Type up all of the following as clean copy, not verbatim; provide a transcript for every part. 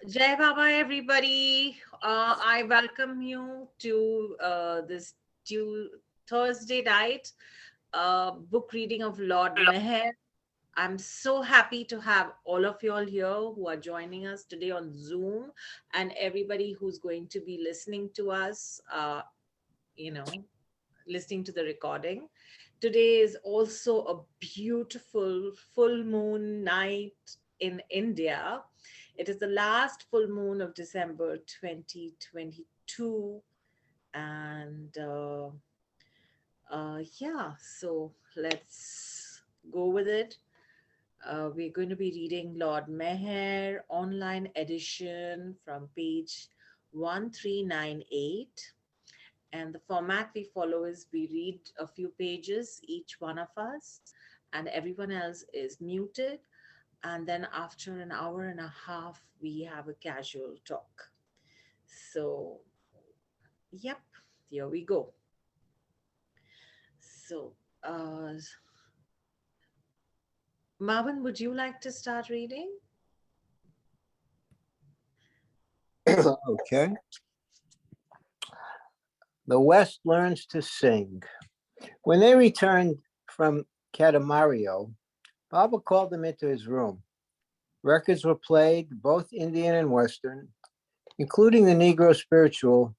Jai Baba, everybody. I welcome you to this Thursday night book reading of Lord Meher. I'm so happy to have all of you all here who are joining us today on Zoom and everybody who's going to be listening to us, you know, listening to the recording. Today is also a beautiful full moon night in India. It is the last full moon of December 2022. And yeah, so let's go with it. We're going to be reading Lord Meher online edition from page 1398. And the format we follow is we read a few pages, each one of us, and everyone else is muted. And then after an hour and a half, we have a casual talk. So, yep, here we go. So, Marvin, would you like to start reading? Okay. The West learns to sing. When they returned from Catamario, Baba called them into his room. Records were played, both Indian and Western, including the Negro spiritual,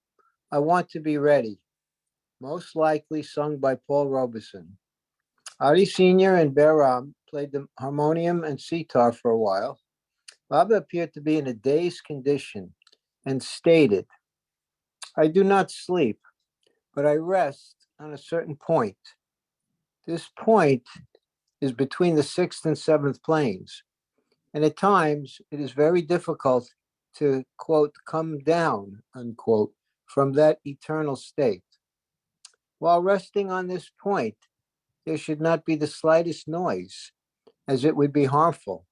I Want to Be Ready, most likely sung by Paul Robeson. Adi Sr. and Behram played the harmonium and sitar for a while. Baba appeared to be in a dazed condition and stated, I do not sleep, but I rest on a certain point. This point is between the sixth and seventh planes, and at times it is very difficult to, quote, come down, unquote, from that eternal state. While resting on this point, there should not be the slightest noise, as it would be harmful.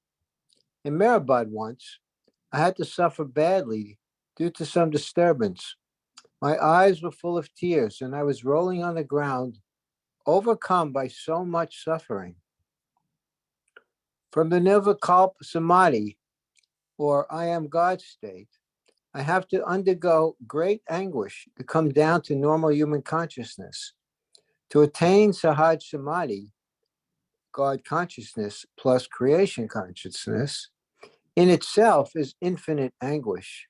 In Mehrabad once, I had to suffer badly due to some disturbance. My eyes were full of tears, and I was rolling on the ground, overcome by so much suffering. From the Nirvikalp Samadhi, or I am God state, I have to undergo great anguish to come down to normal human consciousness. To attain Sahaj Samadhi, God consciousness plus creation consciousness, in itself is infinite anguish.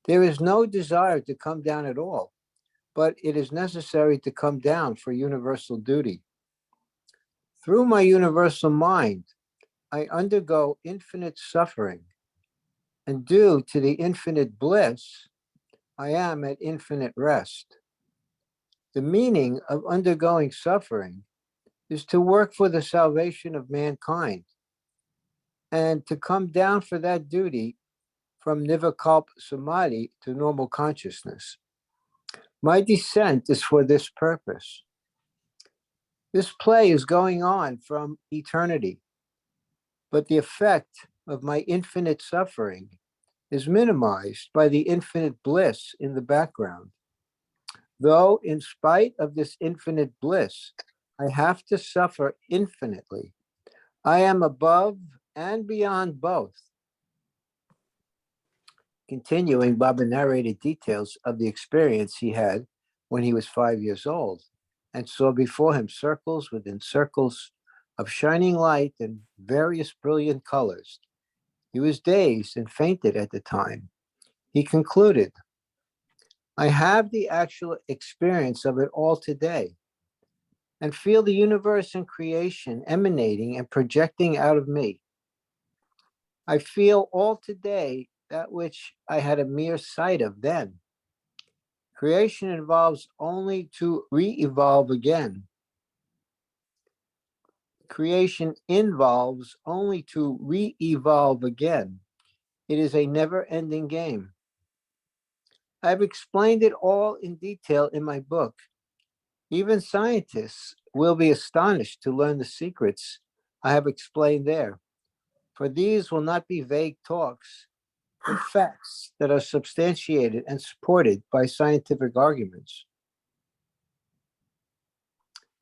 There is no desire to come down at all, but it is necessary to come down for universal duty. Through my universal mind, I undergo infinite suffering, and due to the infinite bliss, I am at infinite rest. The meaning of undergoing suffering is to work for the salvation of mankind and to come down for that duty from Nivakalp Samadhi to normal consciousness. My descent is for this purpose. This play is going on from eternity, but the effect of my infinite suffering is minimized by the infinite bliss in the background. Though, in spite of this infinite bliss, I have to suffer infinitely. I am above and beyond both. Continuing, Baba narrated details of the experience he had when he was 5 years old and saw before him circles within circles of shining light and various brilliant colors. He was dazed and fainted at the time. He concluded, I have the actual experience of it all today and feel the universe and creation emanating and projecting out of me. I feel all today that which I had a mere sight of then. Creation involves only to re-evolve again. Creation involves only to re-evolve again. It is a never-ending game. I've explained it all in detail in my book. Even scientists will be astonished to learn the secrets I have explained there, for these will not be vague talks, but facts that are substantiated and supported by scientific arguments.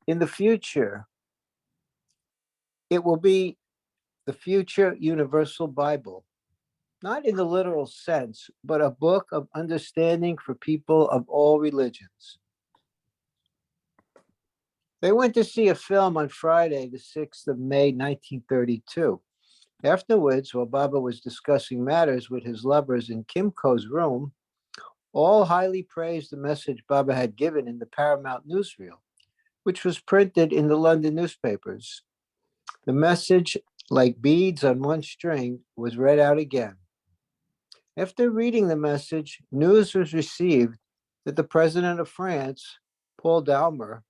In the future, it will be the future universal Bible. not in the literal sense, but a book of understanding for people of all religions. They went to see a film on Friday, the 6th of May, 1932. Afterwards, while Baba was discussing matters with his lovers in Kimco's room, all highly praised the message Baba had given in the Paramount newsreel, which was printed in the London newspapers. The message, like beads on one string, was read out again. After reading the message, news was received that the president of France, Paul Daumer,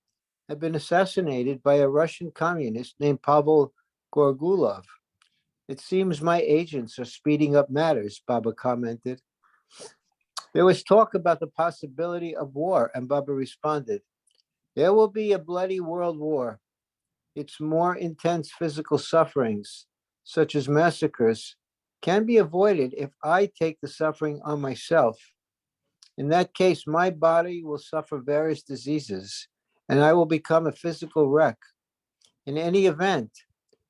had been assassinated by a Russian communist named Pavel Gorgulov. It seems my agents are speeding up matters, Baba commented. There was talk about the possibility of war, and Baba responded, there will be a bloody world war. Its more intense physical sufferings, such as massacres, can be avoided if I take the suffering on myself. In that case, my body will suffer various diseases, and I will become a physical wreck. In any event,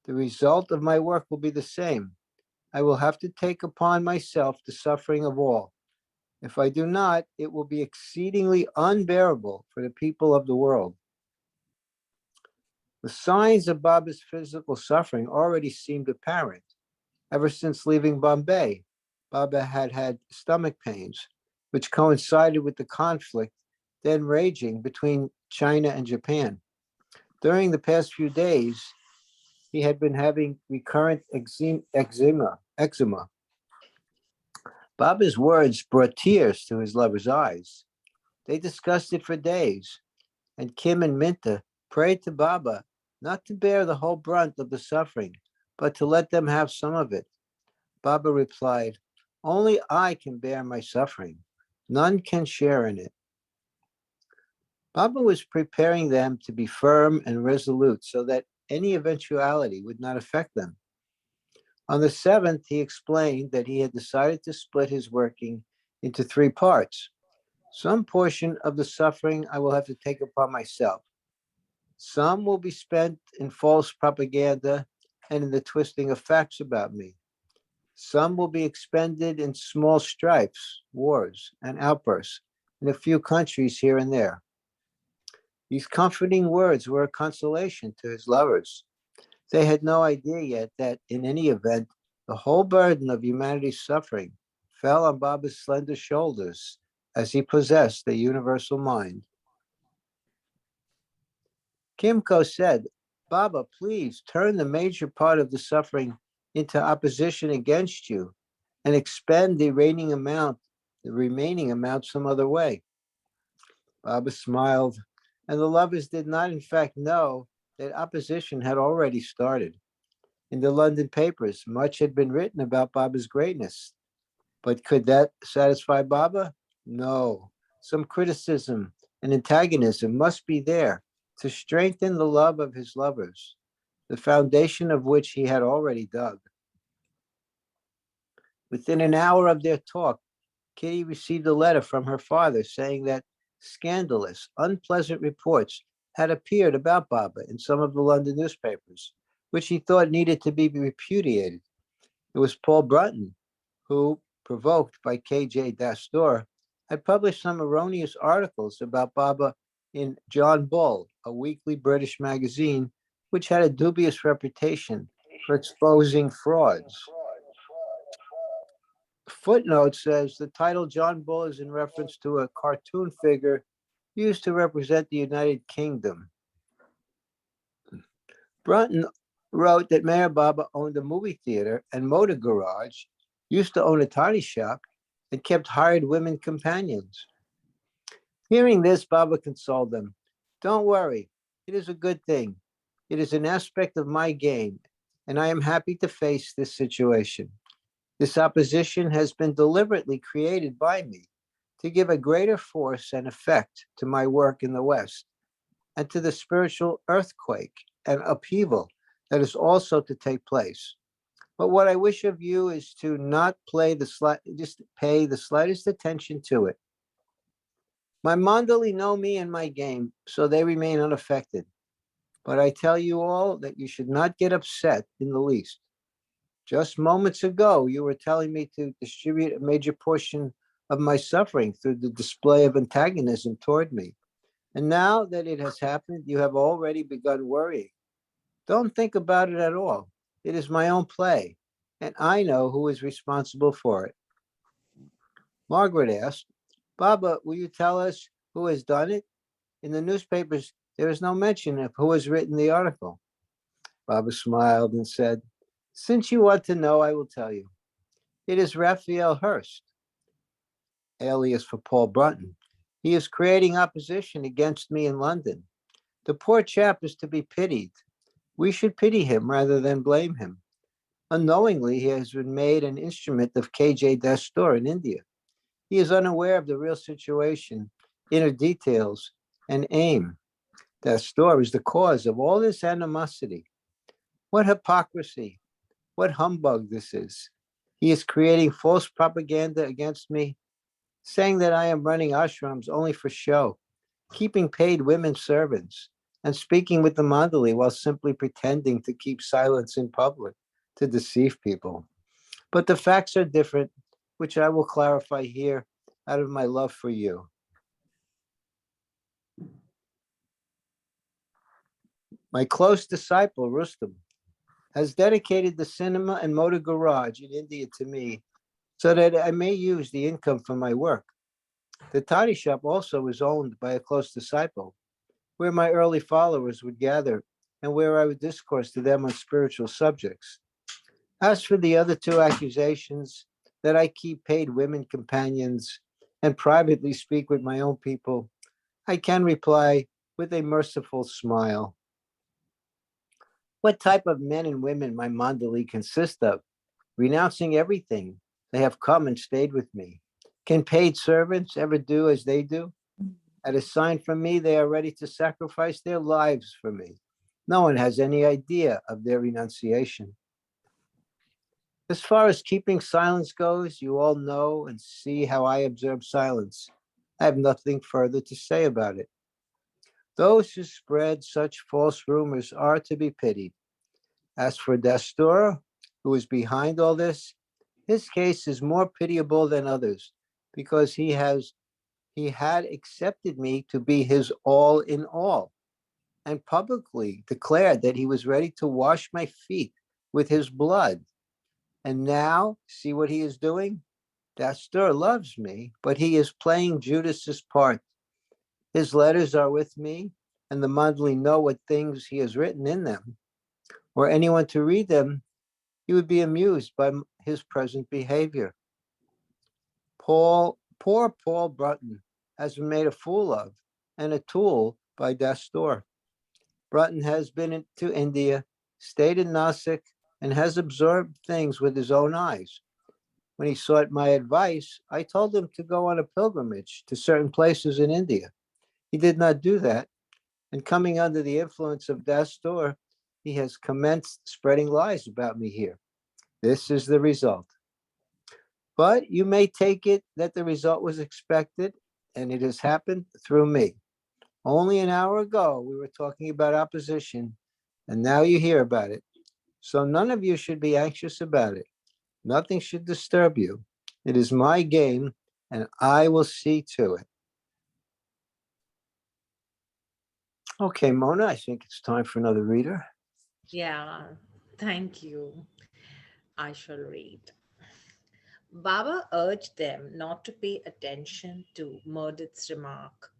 the result of my work will be the same. I will have to take upon myself the suffering of all. If I do not, it will be exceedingly unbearable for the people of the world. The signs of Baba's physical suffering already seemed apparent. Ever since leaving Bombay, Baba had had stomach pains, which coincided with the conflict then raging between China and Japan. During the past few days, he had been having recurrent eczema. Baba's words brought tears to his lover's eyes. They discussed it for days, and Kim and Minta prayed to Baba not to bear the whole brunt of the suffering, but to let them have some of it. Baba replied, only I can bear my suffering. None can share in it. Baba was preparing them to be firm and resolute so that any eventuality would not affect them. On the 7th, he explained that he had decided to split his working into 3 parts. Some portion of the suffering I will have to take upon myself. Some will be spent in false propaganda and in the twisting of facts about me. Some will be expended in small strifes, wars, and outbursts in a few countries here and there. These comforting words were a consolation to his lovers. They had no idea yet that, in any event, the whole burden of humanity's suffering fell on Baba's slender shoulders as he possessed the universal mind. Kimco said, Baba, please turn the major part of the suffering into opposition against you and expend the remaining amount some other way. Baba smiled, and the lovers did not in fact know that opposition had already started. In the London papers, much had been written about Baba's greatness. But could that satisfy Baba? No. Some criticism and antagonism must be there to strengthen the love of his lovers, the foundation of which he had already dug. Within an hour of their talk, Kitty received a letter from her father saying that scandalous, unpleasant reports had appeared about Baba in some of the London newspapers, which he thought needed to be repudiated. It was Paul Brunton who, provoked by K.J. Dastor, had published some erroneous articles about Baba in John Bull, a weekly British magazine, which had a dubious reputation for exposing frauds. Footnote says the title John Bull is in reference to a cartoon figure used to represent the United Kingdom. Brunton wrote that Meher Baba owned a movie theater and motor garage, used to own a toddy shop, and kept hired women companions. Hearing this, Baba consoled them. Don't worry, it is a good thing. It is an aspect of my game, and I am happy to face this situation. This opposition has been deliberately created by me to give a greater force and effect to my work in the West and to the spiritual earthquake and upheaval that is also to take place. But what I wish of you is to not just pay the slightest attention to it. My Mandali know me and my game, so they remain unaffected. But I tell you all that you should not get upset in the least. Just moments ago, you were telling me to distribute a major portion of my suffering through the display of antagonism toward me. And now that it has happened, you have already begun worrying. Don't think about it at all. It is my own play, and I know who is responsible for it. Margaret asked, Baba, will you tell us who has done it? In the newspapers, there is no mention of who has written the article. Baba smiled and said, Since you want to know, I will tell you. It is Raphael Hurst, alias for Paul Brunton. He is creating opposition against me in London. The poor chap is to be pitied. We should pity him rather than blame him. Unknowingly, he has been made an instrument of KJ Dastur in India. He is unaware of the real situation, inner details, and aim. Dastur is the cause of all this animosity. What hypocrisy, what humbug this is. He is creating false propaganda against me, saying that I am running ashrams only for show, keeping paid women servants, and speaking with the mandali while simply pretending to keep silence in public to deceive people. But the facts are different, which I will clarify here out of my love for you. My close disciple, Rustam, has dedicated the cinema and motor garage in India to me so that I may use the income from my work. The toddy shop also is owned by a close disciple, where my early followers would gather and where I would discourse to them on spiritual subjects. As for the other two accusations that I keep paid women companions and privately speak with my own people, I can reply with a merciful smile. What type of men and women my mandali consists of, renouncing everything, they have come and stayed with me. Can paid servants ever do as they do? At a sign from me, they are ready to sacrifice their lives for me. No one has any idea of their renunciation. As far as keeping silence goes, you all know and see how I observe silence. I have nothing further to say about it. Those who spread such false rumors are to be pitied. As for Dastur, who is behind all this, his case is more pitiable than others because he had accepted me to be his all in all and publicly declared that he was ready to wash my feet with his blood. And now, see what he is doing? Dastur loves me, but he is playing Judas's part. His letters are with me, and the Mandali know what things he has written in them. Were anyone to read them, he would be amused by his present behavior. Poor Paul Brunton has been made a fool of and a tool by Dastur. Brunton has been to India, stayed in Nasik, and has observed things with his own eyes. When he sought my advice, I told him to go on a pilgrimage to certain places in India. He did not do that, and coming under the influence of Dastur, he has commenced spreading lies about me here. This is the result. But you may take it that the result was expected, and it has happened through me. Only an hour ago, we were talking about opposition, and now you hear about it. So none of you should be anxious about it. Nothing should disturb you. It is my game, and I will see to it. Okay, Mona, I think it's time for another reader. Yeah, thank you. I shall read. Baba urged them not to pay attention to Murdit's remark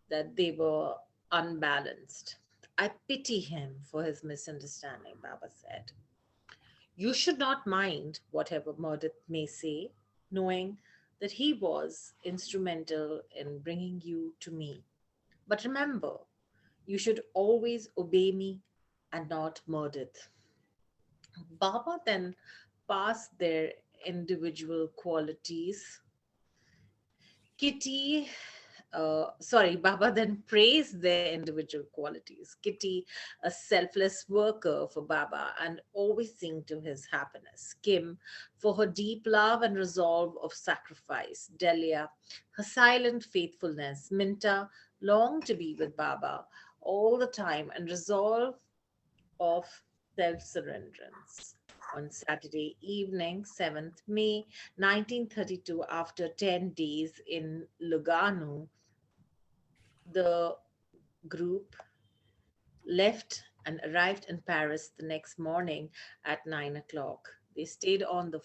that they were unbalanced. I pity him for his misunderstanding, Baba said. You should not mind whatever Murdit may say, knowing that he was instrumental in bringing you to me. But remember, you should always obey me and not Murdit. Baba then passed their individual qualities. Kitty, Baba then praised their individual qualities. Kitty, a selfless worker for Baba and always seeing to his happiness. Kim, for her deep love and resolve of sacrifice. Delia, her silent faithfulness. Minta longed to be with Baba all the time and resolve of self surrenderance. On Saturday evening, 7th May 1932, after 10 days in Lugano, the group left and arrived in Paris the next morning at 9 o'clock. They stayed on the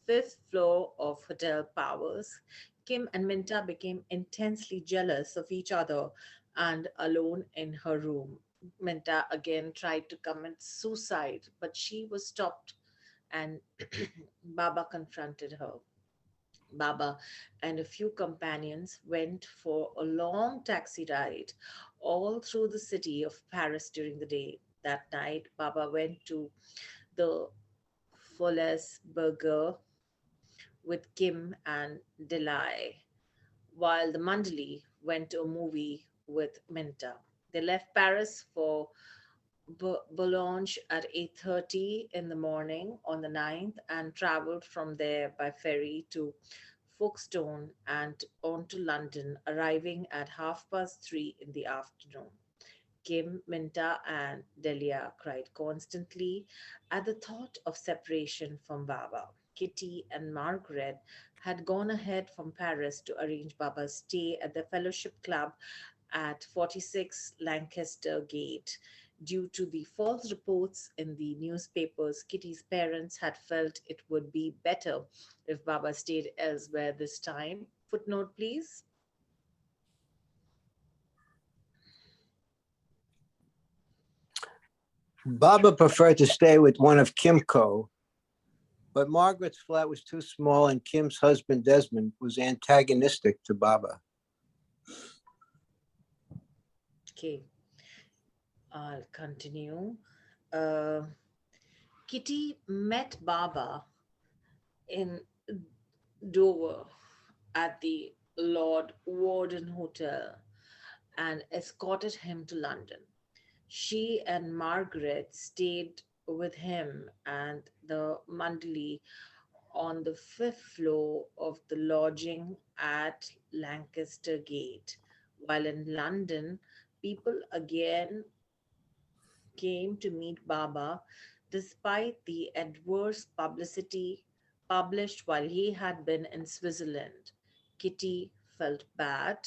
fifth floor of Hotel Powers. Kim and Minta became intensely jealous of each other and alone in her room. Minta again tried to commit suicide, but she was stopped and Baba confronted her. Baba and a few companions went for a long taxi ride all through the city of Paris during the day. That night, Baba went to the Folies Burger with Kim and Delay, while the Mandali went to a movie with Minta. They left Paris for Boulogne at 8:30 in the morning on the 9th and traveled from there by ferry to Folkestone and on to London, arriving at 3:30 in the afternoon. Kim, Minta, and Delia cried constantly at the thought of separation from Baba. Kitty and Margaret had gone ahead from Paris to arrange Baba's stay at the Fellowship Club at 46 Lancaster Gate. Due to the false reports in the newspapers, Kitty's parents had felt it would be better if Baba stayed elsewhere this time. Footnote, please. Baba preferred to stay with one of Kimco, but Margaret's flat was too small and Kim's husband Desmond was antagonistic to Baba. Okay, I'll continue. Uh, Kitty met Baba in Dover at the Lord Warden Hotel and escorted him to London. She and Margaret stayed with him and the Mandali on the fifth floor of the lodging at Lancaster Gate. While in London, people again came to meet Baba despite the adverse publicity published while he had been in Switzerland. Kitty felt bad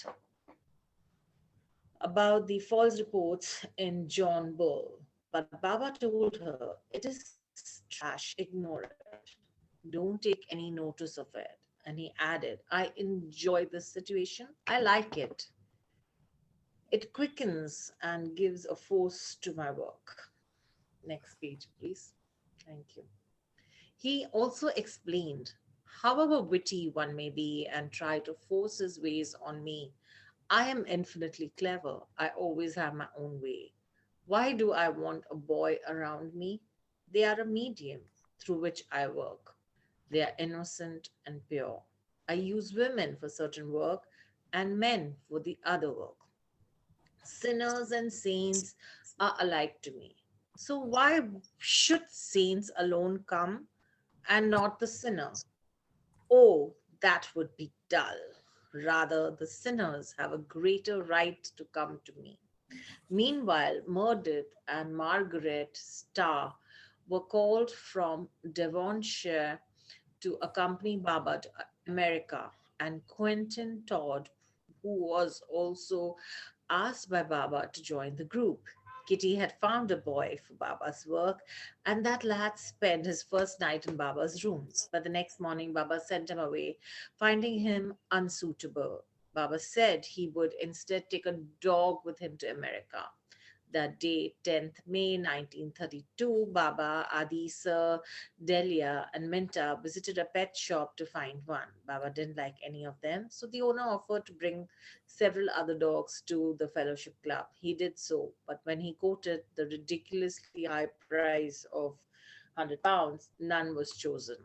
about the false reports in John Bull, but Baba told her, "It is trash, ignore it. Don't take any notice of it." And he added, "I enjoy this situation, I like it. It quickens and gives a force to my work." Next page, please. Thank you. He also explained, "However witty one may be and try to force his ways on me, I am infinitely clever. I always have my own way. Why do I want a boy around me? They are a medium through which I work. They are innocent and pure. I use women for certain work and men for the other work. Sinners and saints are alike to me. So why should saints alone come and not the sinner? Oh, that would be dull. Rather, the sinners have a greater right to come to me." Meanwhile, Meredith and Margaret Starr were called from Devonshire to accompany Baba to America, and Quentin Todd, who was also asked by Baba to join the group. Kitty had found a boy for Baba's work, and that lad spent his first night in Baba's room. But the next morning, Baba sent him away, finding him unsuitable. Baba said he would instead take a dog with him to America. That day, 10th May 1932, Baba, Adisa, Delia, and Minta visited a pet shop to find one. Baba didn't like any of them, so the owner offered to bring several other dogs to the fellowship club. He did so, but when he quoted the ridiculously high price of £100, none was chosen.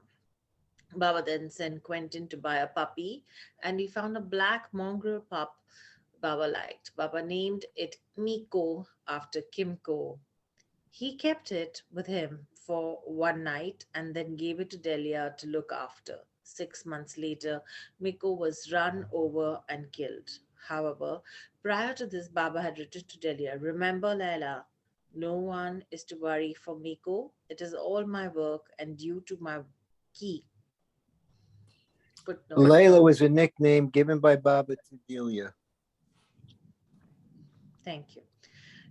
Baba then sent Quentin to buy a puppy, and he found a black mongrel pup Baba liked. Baba named it Miko after Kimco. He kept it with him for one night and then gave it to Delia to look after. 6 months later, Miko was run over and killed. However, prior to this, Baba had written to Delia, "Remember, Laila, No one is to worry for Miko. It is all my work and due to my key. Footnote. Layla was a nickname given by Baba to Delia. Thank you.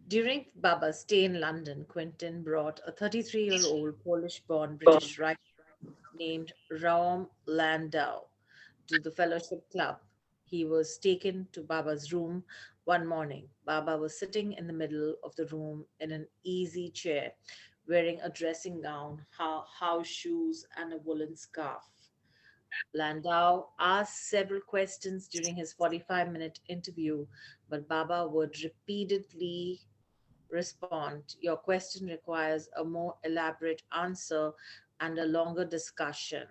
During Baba's stay in London, Quentin brought a 33-year-old Polish-born British writer named Raum Landau to the fellowship club. He was taken to Baba's room one morning. Baba was sitting in the middle of the room in an easy chair, wearing a dressing gown, house shoes, and a woolen scarf. Landau asked several questions during his 45-minute interview, but Baba would repeatedly respond. Your question requires a more elaborate answer and a longer discussion.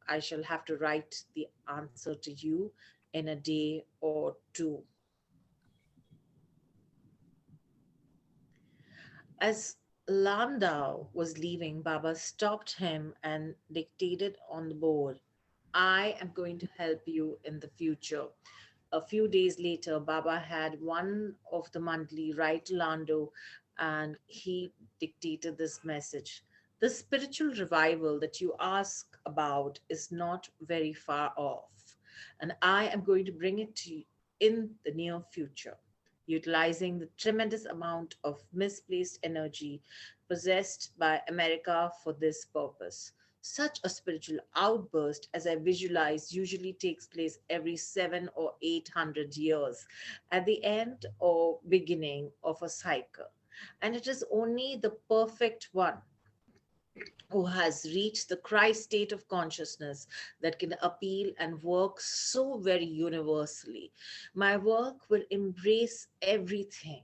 I shall have to write the answer to you in a day or two. As Landau was leaving, Baba stopped him and dictated on the board, I am going to help you in the future. A few days later, Baba had one of the monthly write to Lando and he dictated this message. The spiritual revival that you ask about is not very far off, and I am going to bring it to you in the near future, utilizing the tremendous amount of misplaced energy possessed by America for this purpose. Such a spiritual outburst, as I visualize, usually takes place every 7 or 800 years at the end or beginning of a cycle. And it is only the perfect one who has reached the Christ state of consciousness that can appeal and work so very universally. My work will embrace everything.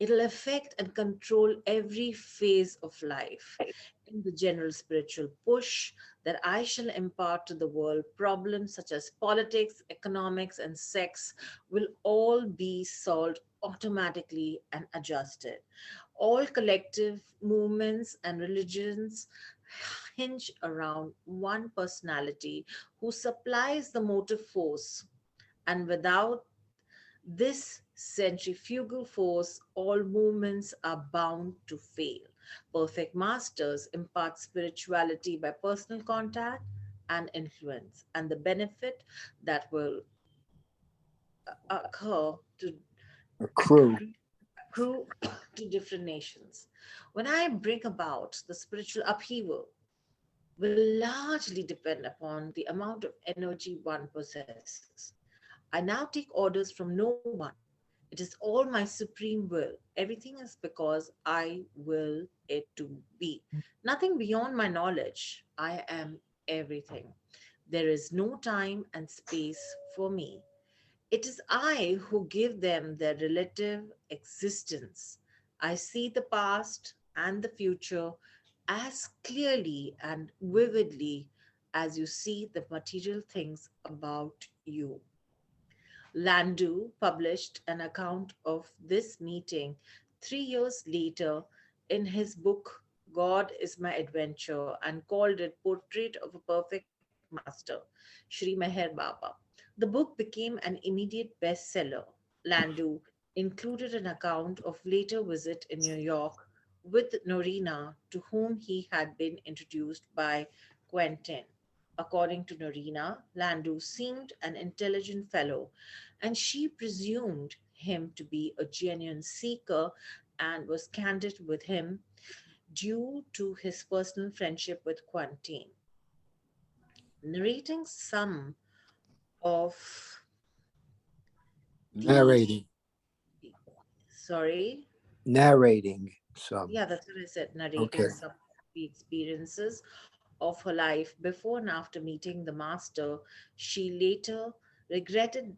It'll affect and control every phase of life. In the general spiritual push that I shall impart to the world, problems such as politics, economics, and sex will all be solved automatically and adjusted. All collective movements and religions hinge around one personality who supplies the motive force, and without this centrifugal force, all movements are bound to fail. Perfect masters impart spirituality by personal contact and influence, and the benefit that will occur to A crew. accrue to different nations. When I bring about the spiritual upheaval, will largely depend upon the amount of energy one possesses. I now take orders from no one. It is all my supreme will. Everything is because I will it to be. Nothing beyond my knowledge. I am everything. There is no time and space for me. It is I who give them their relative existence. I see the past and the future as clearly and vividly as you see the material things about you. Landu published an account of this meeting 3 years later in his book God is My Adventure and called it Portrait of a Perfect Master, Shri Meher Baba. The book became an immediate bestseller. Landu included an account of later visit in New York with Norina, to whom he had been introduced by Quentin. According to Norina, Landu seemed an intelligent fellow, and she presumed him to be a genuine seeker and was candid with him due to his personal friendship with Quentin. Narrating some of the, Narrating. sorry, Narrating some. yeah, that's what I said, narrating Okay. some of the experiences of her life before and after meeting the master, she later regretted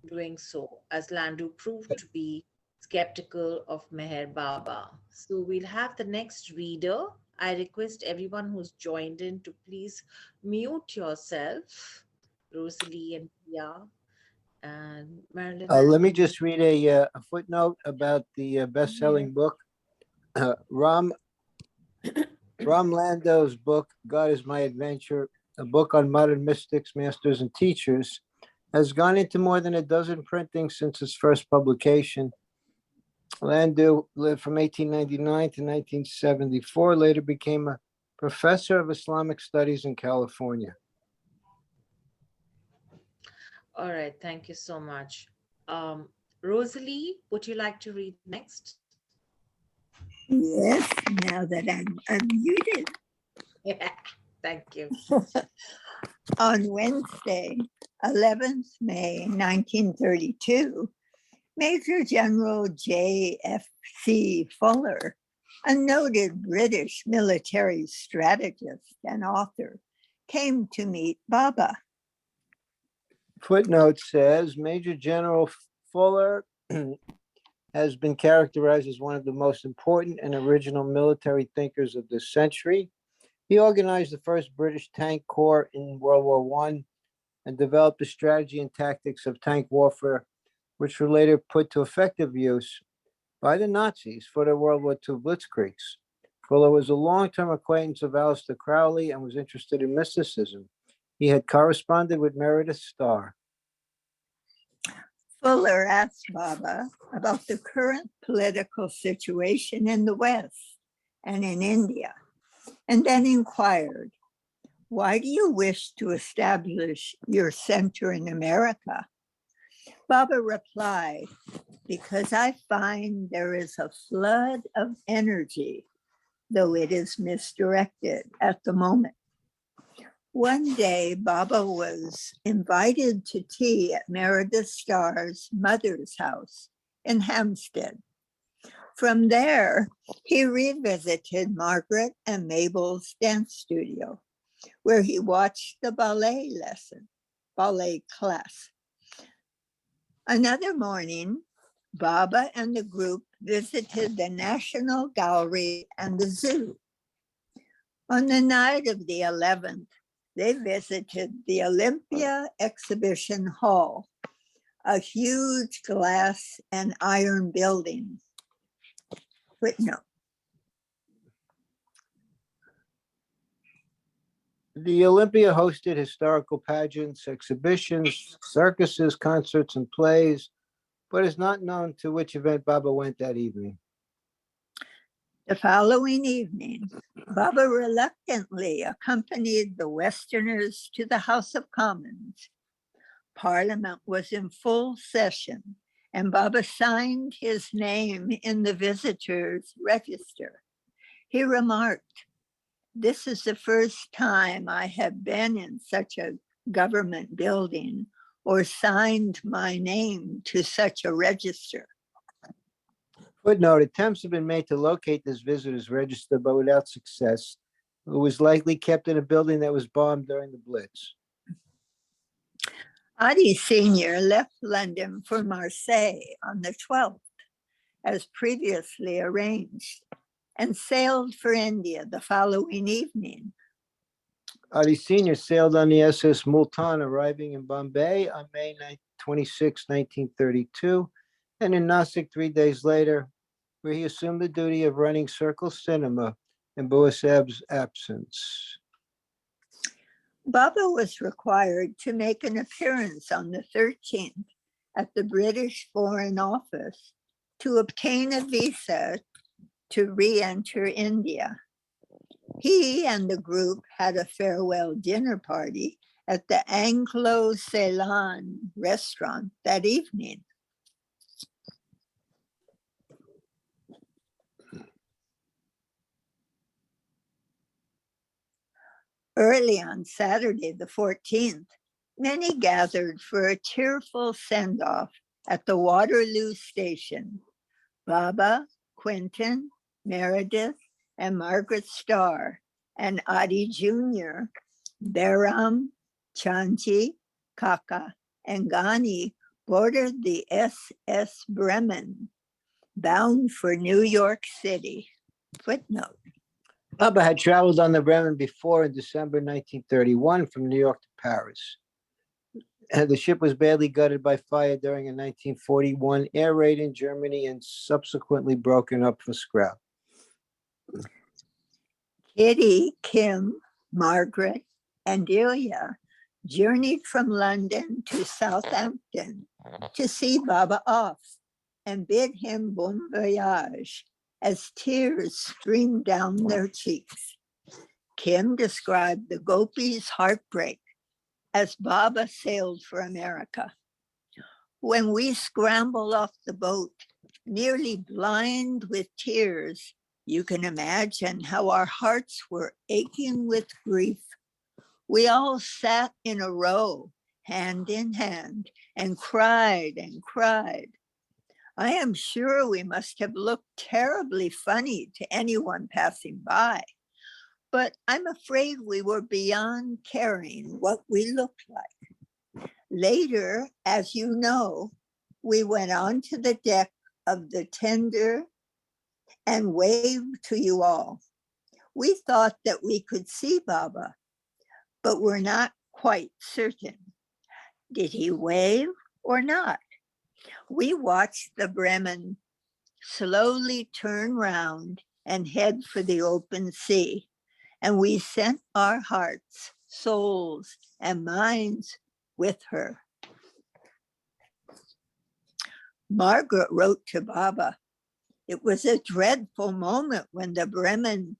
doing so, as Landu proved to be skeptical of Meher Baba. So we'll have the next reader. I request everyone who's joined in to please mute yourself, Rosalie and Pia and Marilyn Let me and just read a footnote about the best-selling book. Ram Lando's book, God is My Adventure, a book on modern mystics, masters, and teachers, has gone into more than a dozen printings since its first publication. Landu lived from 1899 to 1974, later became a professor of Islamic studies in California. All right, thank you so much. Um, Rosalie, would you like to read next? Yes, now that I'm unmuted. Yeah, thank you. On Wednesday, 11th May 1932, Major General J.F.C. Fuller, a noted British military strategist and author, came to meet Baba. Footnote says Major General Fuller has been characterized as one of the most important and original military thinkers of this century. He organized the first British tank corps in World War I and developed the strategy and tactics of tank warfare, which were later put to effective use by the Nazis for their World War II blitzkriegs. Fuller was a long-term acquaintance of Aleister Crowley and was interested in mysticism. He had corresponded with Meredith Starr. Fuller asked Baba about the current political situation in the West and in India, and then inquired, "Why do you wish to establish your center in America?" Baba replied, "Because I find there is a flood of energy, though it is misdirected at the moment." One day, Baba was invited to tea at Meredith Starr's mother's house in Hampstead. From there, he revisited Margaret and Mabel's dance studio, where he watched the ballet class. Another morning, Baba and the group visited the National Gallery and the zoo. On the night of the 11th, they visited the Olympia Exhibition Hall, a huge glass and iron building. Footnote. The Olympia hosted historical pageants, exhibitions, circuses, concerts, and plays, but is not known to which event Baba went that evening. The following evening, Baba reluctantly accompanied the Westerners to the House of Commons. Parliament was in full session, and Baba signed his name in the visitors' register. He remarked, "This is the first time I have been in such a government building or signed my name to such a register." Footnote, attempts have been made to locate this visitor's register, but without success. It was likely kept in a building that was bombed during the Blitz. Adi Sr. left London for Marseille on the 12th, as previously arranged, and sailed for India the following evening. Adi Sr. sailed on the SS Multan, arriving in Bombay on May 26, 1932, and in Nasik 3 days later, where he assumed the duty of running Circle Cinema in Boaseb's absence. Baba was required to make an appearance on the 13th at the British Foreign Office to obtain a visa to re-enter India. He and the group had a farewell dinner party at the Anglo-Ceylon restaurant that evening. Early on Saturday, the 14th, many gathered for a tearful send-off at the Waterloo station. Baba, Quentin, Meredith, and Margaret Starr, and Adi Jr., Behram, Chanji, Kaka, and Ghani boarded the SS Bremen, bound for New York City. Footnote. Baba had traveled on the Bremen before in December 1931 from New York to Paris. And the ship was badly gutted by fire during a 1941 air raid in Germany and subsequently broken up for scrap. Kitty, Kim, Margaret, and Delia journeyed from London to Southampton to see Baba off. and bid him bon voyage as tears streamed down their cheeks. Kim described the gopis' heartbreak as Baba sailed for America. When we scrambled off the boat, nearly blind with tears, you can imagine how our hearts were aching with grief. We all sat in a row, hand in hand, and cried and cried. I am sure we must have looked terribly funny to anyone passing by, but I'm afraid we were beyond caring what we looked like. Later, as you know, we went onto the deck of the tender and waved to you all. We thought that we could see Baba, but we're not quite certain. Did he wave or not? We watched the Bremen slowly turn round and head for the open sea, and we sent our hearts, souls, and minds with her. Margaret wrote to Baba, "It was a dreadful moment when the Bremen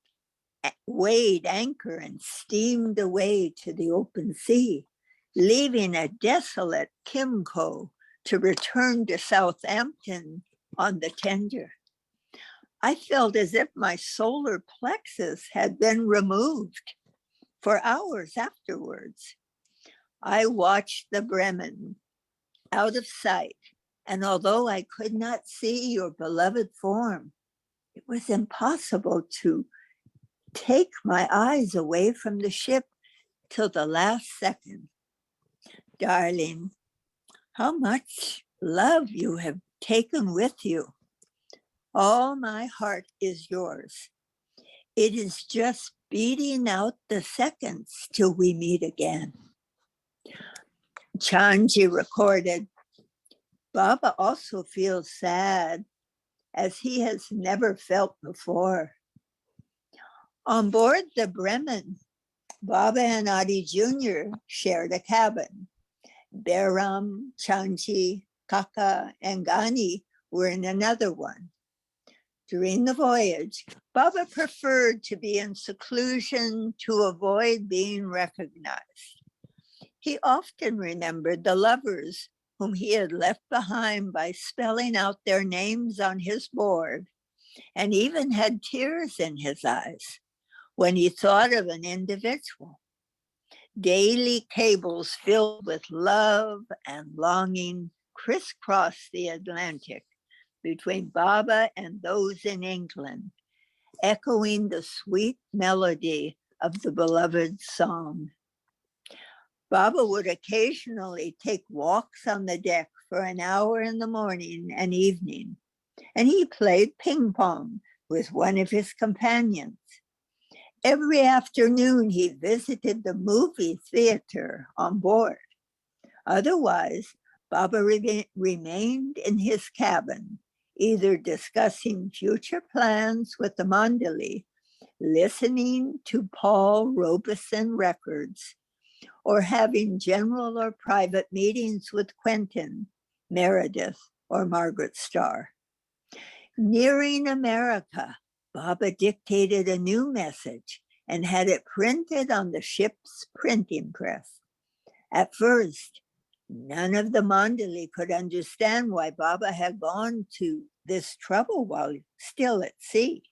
weighed anchor and steamed away to the open sea, leaving a desolate Kimco to return to Southampton on the tender. I felt as if my solar plexus had been removed. For hours afterwards, I watched the Bremen out of sight, and although I could not see your beloved form, it was impossible to take my eyes away from the ship till the last second. Darling, how much love you have taken with you. All my heart is yours. It is just beating out the seconds till we meet again." Chanji recorded, "Baba also feels sad as he has never felt before." On board the Bremen, Baba and Adi Jr. shared a cabin. Beram, Chanji, Kaka, and Gani were in another one. During the voyage, Baba preferred to be in seclusion to avoid being recognized. He often remembered the lovers whom he had left behind by spelling out their names on his board, and even had tears in his eyes when he thought of an individual. Daily cables filled with love and longing crisscrossed the Atlantic between Baba and those in England, echoing the sweet melody of the beloved song. Baba would occasionally take walks on the deck for an hour in the morning and evening, and he played ping pong with one of his companions. Every afternoon, he visited the movie theater on board. Otherwise, Baba remained in his cabin, either discussing future plans with the Mandali, listening to Paul Robeson records, or having general or private meetings with Quentin, Meredith, or Margaret Starr. Nearing America, Baba dictated a new message and had it printed on the ship's printing press. At first, none of the Mandali could understand why Baba had gone to this trouble while still at sea.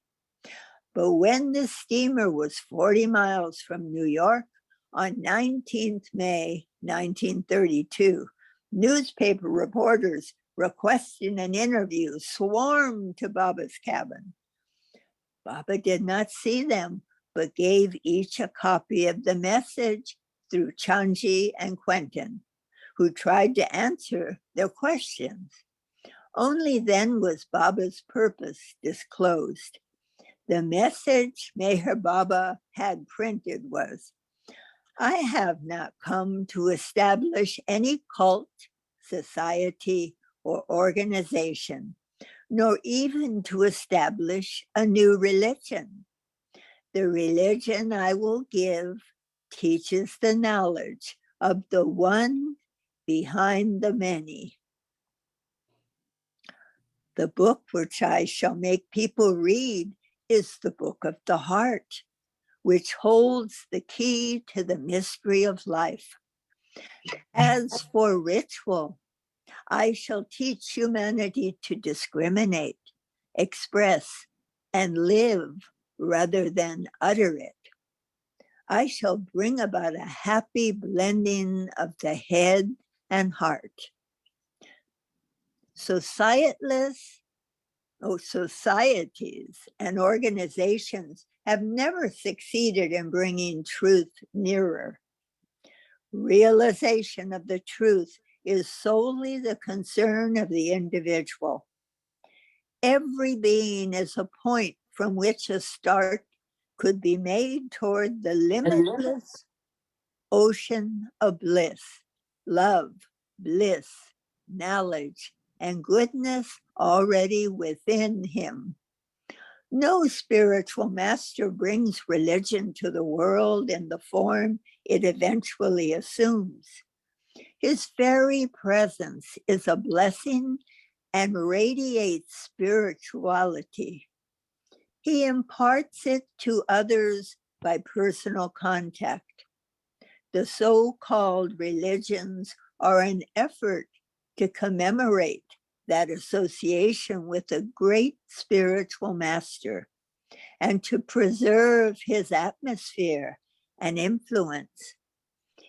But when the steamer was 40 miles from New York on 19th May 1932, newspaper reporters requesting an interview swarmed to Baba's cabin. Baba did not see them, but gave each a copy of the message through Chanji and Quentin, who tried to answer their questions. Only then was Baba's purpose disclosed. The message Meher Baba had printed was, "I have not come to establish any cult, society, or organization, nor even to establish a new religion. The religion I will give teaches the knowledge of the one behind the many." The book which I shall make people read is the book of the heart, which holds the key to the mystery of life. As for ritual, I shall teach humanity to discriminate, express, and live rather than utter it. I shall bring about a happy blending of the head and heart. Societies and organizations have never succeeded in bringing truth nearer. Realization of the truth is solely the concern of the individual. Every being is a point from which a start could be made toward the limitless ocean of bliss, love, bliss, knowledge, and goodness already within him. No spiritual master brings religion to the world in the form it eventually assumes. His very presence is a blessing and radiates spirituality. He imparts it to others by personal contact. The so-called religions are an effort to commemorate that association with a great spiritual master and to preserve his atmosphere and influence.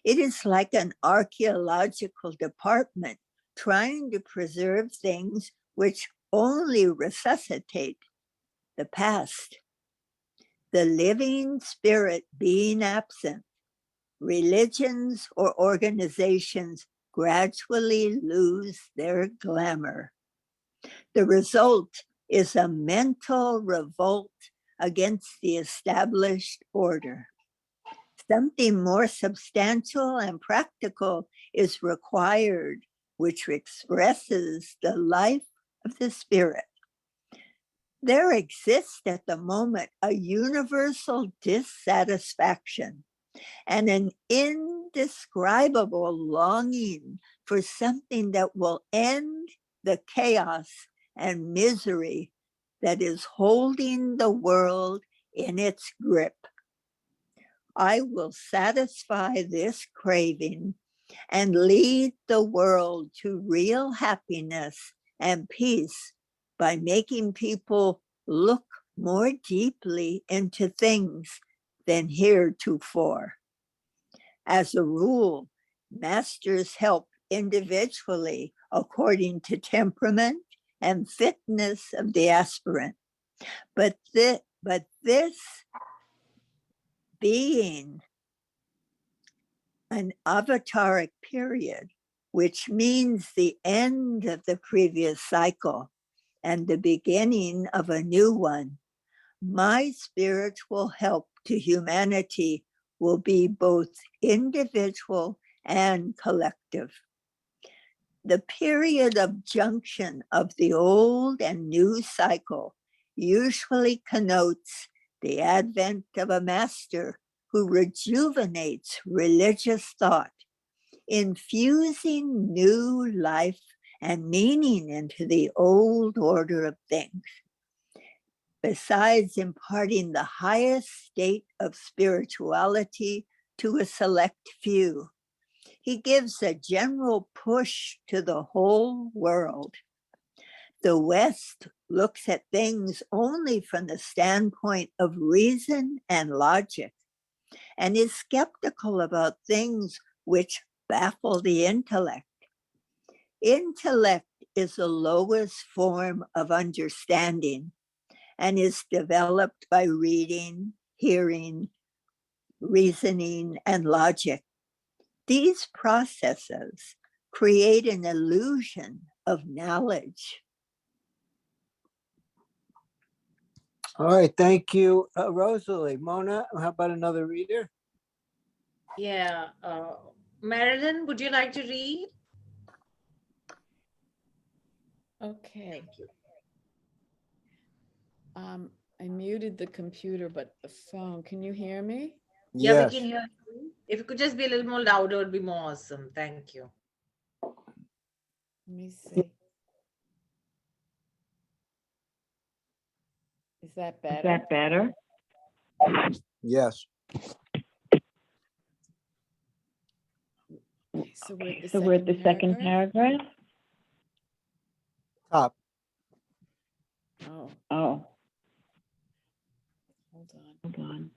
It is like an archaeological department trying to preserve things which only resuscitate the past. The living spirit being absent, religions or organizations gradually lose their glamour. The result is a mental revolt against the established order. Something more substantial and practical is required, which expresses the life of the spirit. There exists at the moment a universal dissatisfaction and an indescribable longing for something that will end the chaos and misery that is holding the world in its grip. I will satisfy this craving and lead the world to real happiness and peace by making people look more deeply into things than heretofore. As a rule, masters help individually according to temperament and fitness of the aspirant. But this being an avataric period, which means the end of the previous cycle and the beginning of a new one, my spiritual help to humanity will be both individual and collective. The period of junction of the old and new cycle usually connotes the advent of a master who rejuvenates religious thought, infusing new life and meaning into the old order of things. Besides imparting the highest state of spirituality to a select few, he gives a general push to the whole world. The West looks at things only from the standpoint of reason and logic, and is skeptical about things which baffle the intellect. Intellect is the lowest form of understanding and is developed by reading, hearing, reasoning, and logic. These processes create an illusion of knowledge. All right, thank you, Rosalie. Mona, how about another reader? Yeah. Marilyn, would you like to read? Okay. I muted the computer, but the phone, can you hear me? Yeah, we Yes. can hear you. If you could just be a little more louder, it would be more awesome. Thank you. Let me see. Is that Is better? that better? Yes. Okay, so we're at the So we're at the second paragraph? Top. Oh, Oh, hold on. hold on.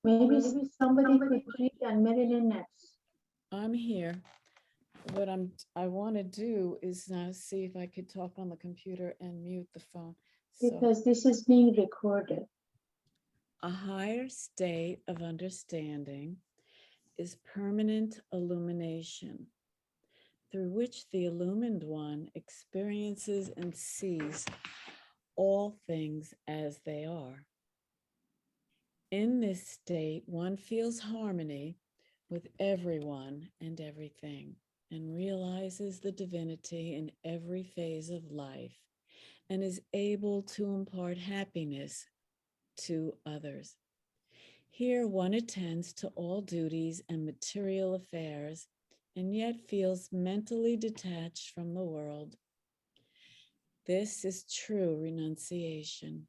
Maybe somebody could read and Marilyn next. I'm here. What I want to do is now see if I could talk on the computer and mute the phone. So, Because this is being recorded. a higher state of understanding is permanent illumination, through which the illumined one experiences and sees all things as they are. In this state, one feels harmony with everyone and everything, and realizes the divinity in every phase of life, and is able to impart happiness to others. Here, one attends to all duties and material affairs, and yet feels mentally detached from the world. This is true renunciation.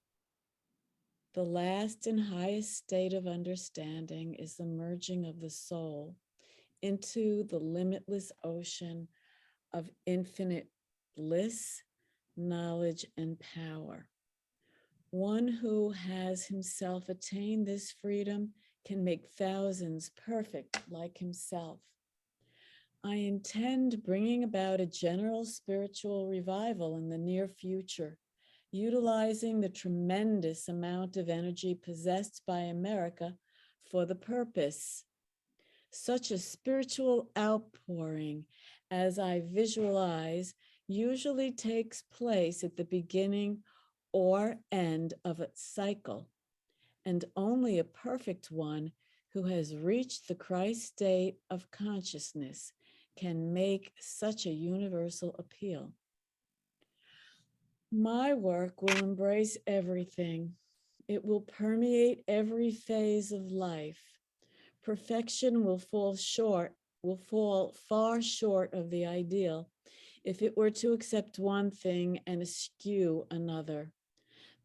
The last and highest state of understanding is the merging of the soul into the limitless ocean of infinite bliss, knowledge, and power. One who has himself attained this freedom can make thousands perfect like himself. I intend bringing about a general spiritual revival in the near future, utilizing the tremendous amount of energy possessed by America for the purpose. Such a spiritual outpouring, as I visualize, usually takes place at the beginning or end of a cycle, and only a perfect one who has reached the Christ state of consciousness can make such a universal appeal. My work will embrace everything. It will permeate every phase of life. Perfection will fall far short of the ideal if it were to accept one thing and eschew another.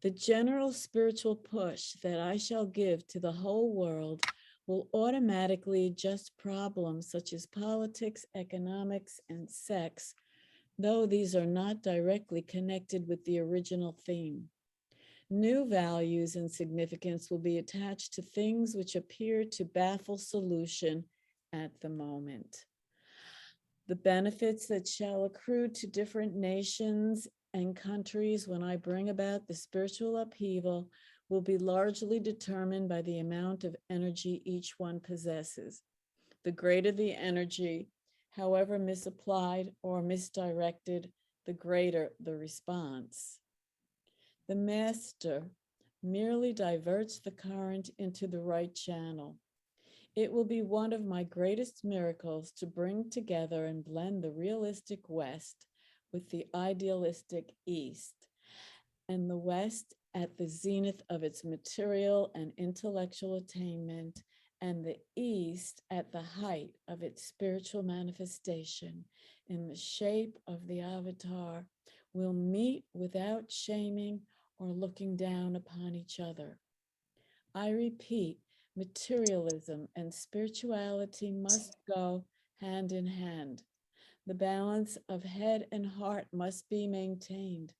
The general spiritual push that I shall give to the whole world will automatically adjust problems such as politics, economics, and sex, though these are not directly connected with the original theme. New values and significance will be attached to things which appear to baffle solution at the moment. The benefits that shall accrue to different nations and countries when I bring about the spiritual upheaval will be largely determined by the amount of energy each one possesses. The greater the energy, however misapplied or misdirected, the greater the response. The master merely diverts the current into the right channel. It will be one of my greatest miracles to bring together and blend the realistic West with the idealistic East, and the West at the zenith of its material and intellectual attainment, and the East at the height of its spiritual manifestation in the shape of the avatar, will meet without shaming or looking down upon each other. I repeat, materialism and spirituality must go hand in hand. The balance of head and heart must be maintained.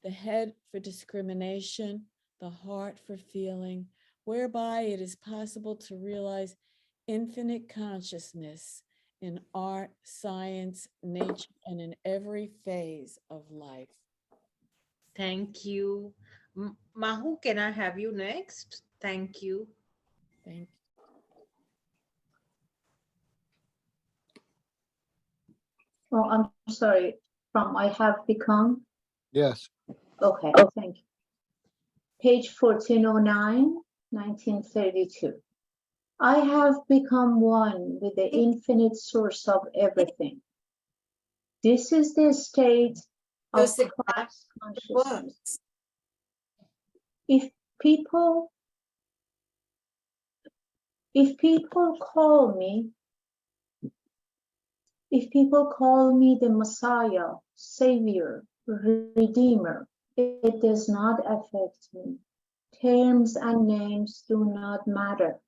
The head for discrimination, the heart for feeling, whereby it is possible to realize infinite consciousness in art, science, nature, and in every phase of life. Thank you. Mahu, can I have you next? Thank you. Thank you. Oh, I'm sorry. From I have become. Yes. Okay, thank you. Page 1409, 1932. I have become one with the infinite source of everything. This is the state of Music, Christ it consciousness. works. If people call me If people call me the Messiah, Savior, Redeemer, it does not affect me. Terms and names do not matter.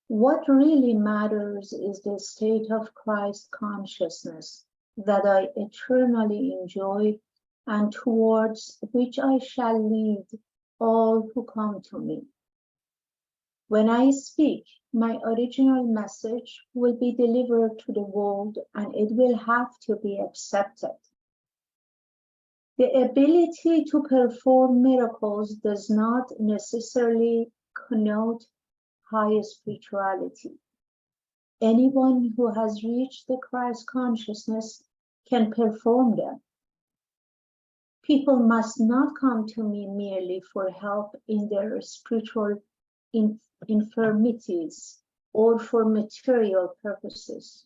What really matters is the state of Christ consciousness that I eternally enjoy and towards which I shall lead all who come to me. When I speak, my original message will be delivered to the world and it will have to be accepted. The ability to perform miracles does not necessarily connote high spirituality. Anyone who has reached the Christ consciousness can perform them. People must not come to me merely for help in their spiritual infirmities or for material purposes.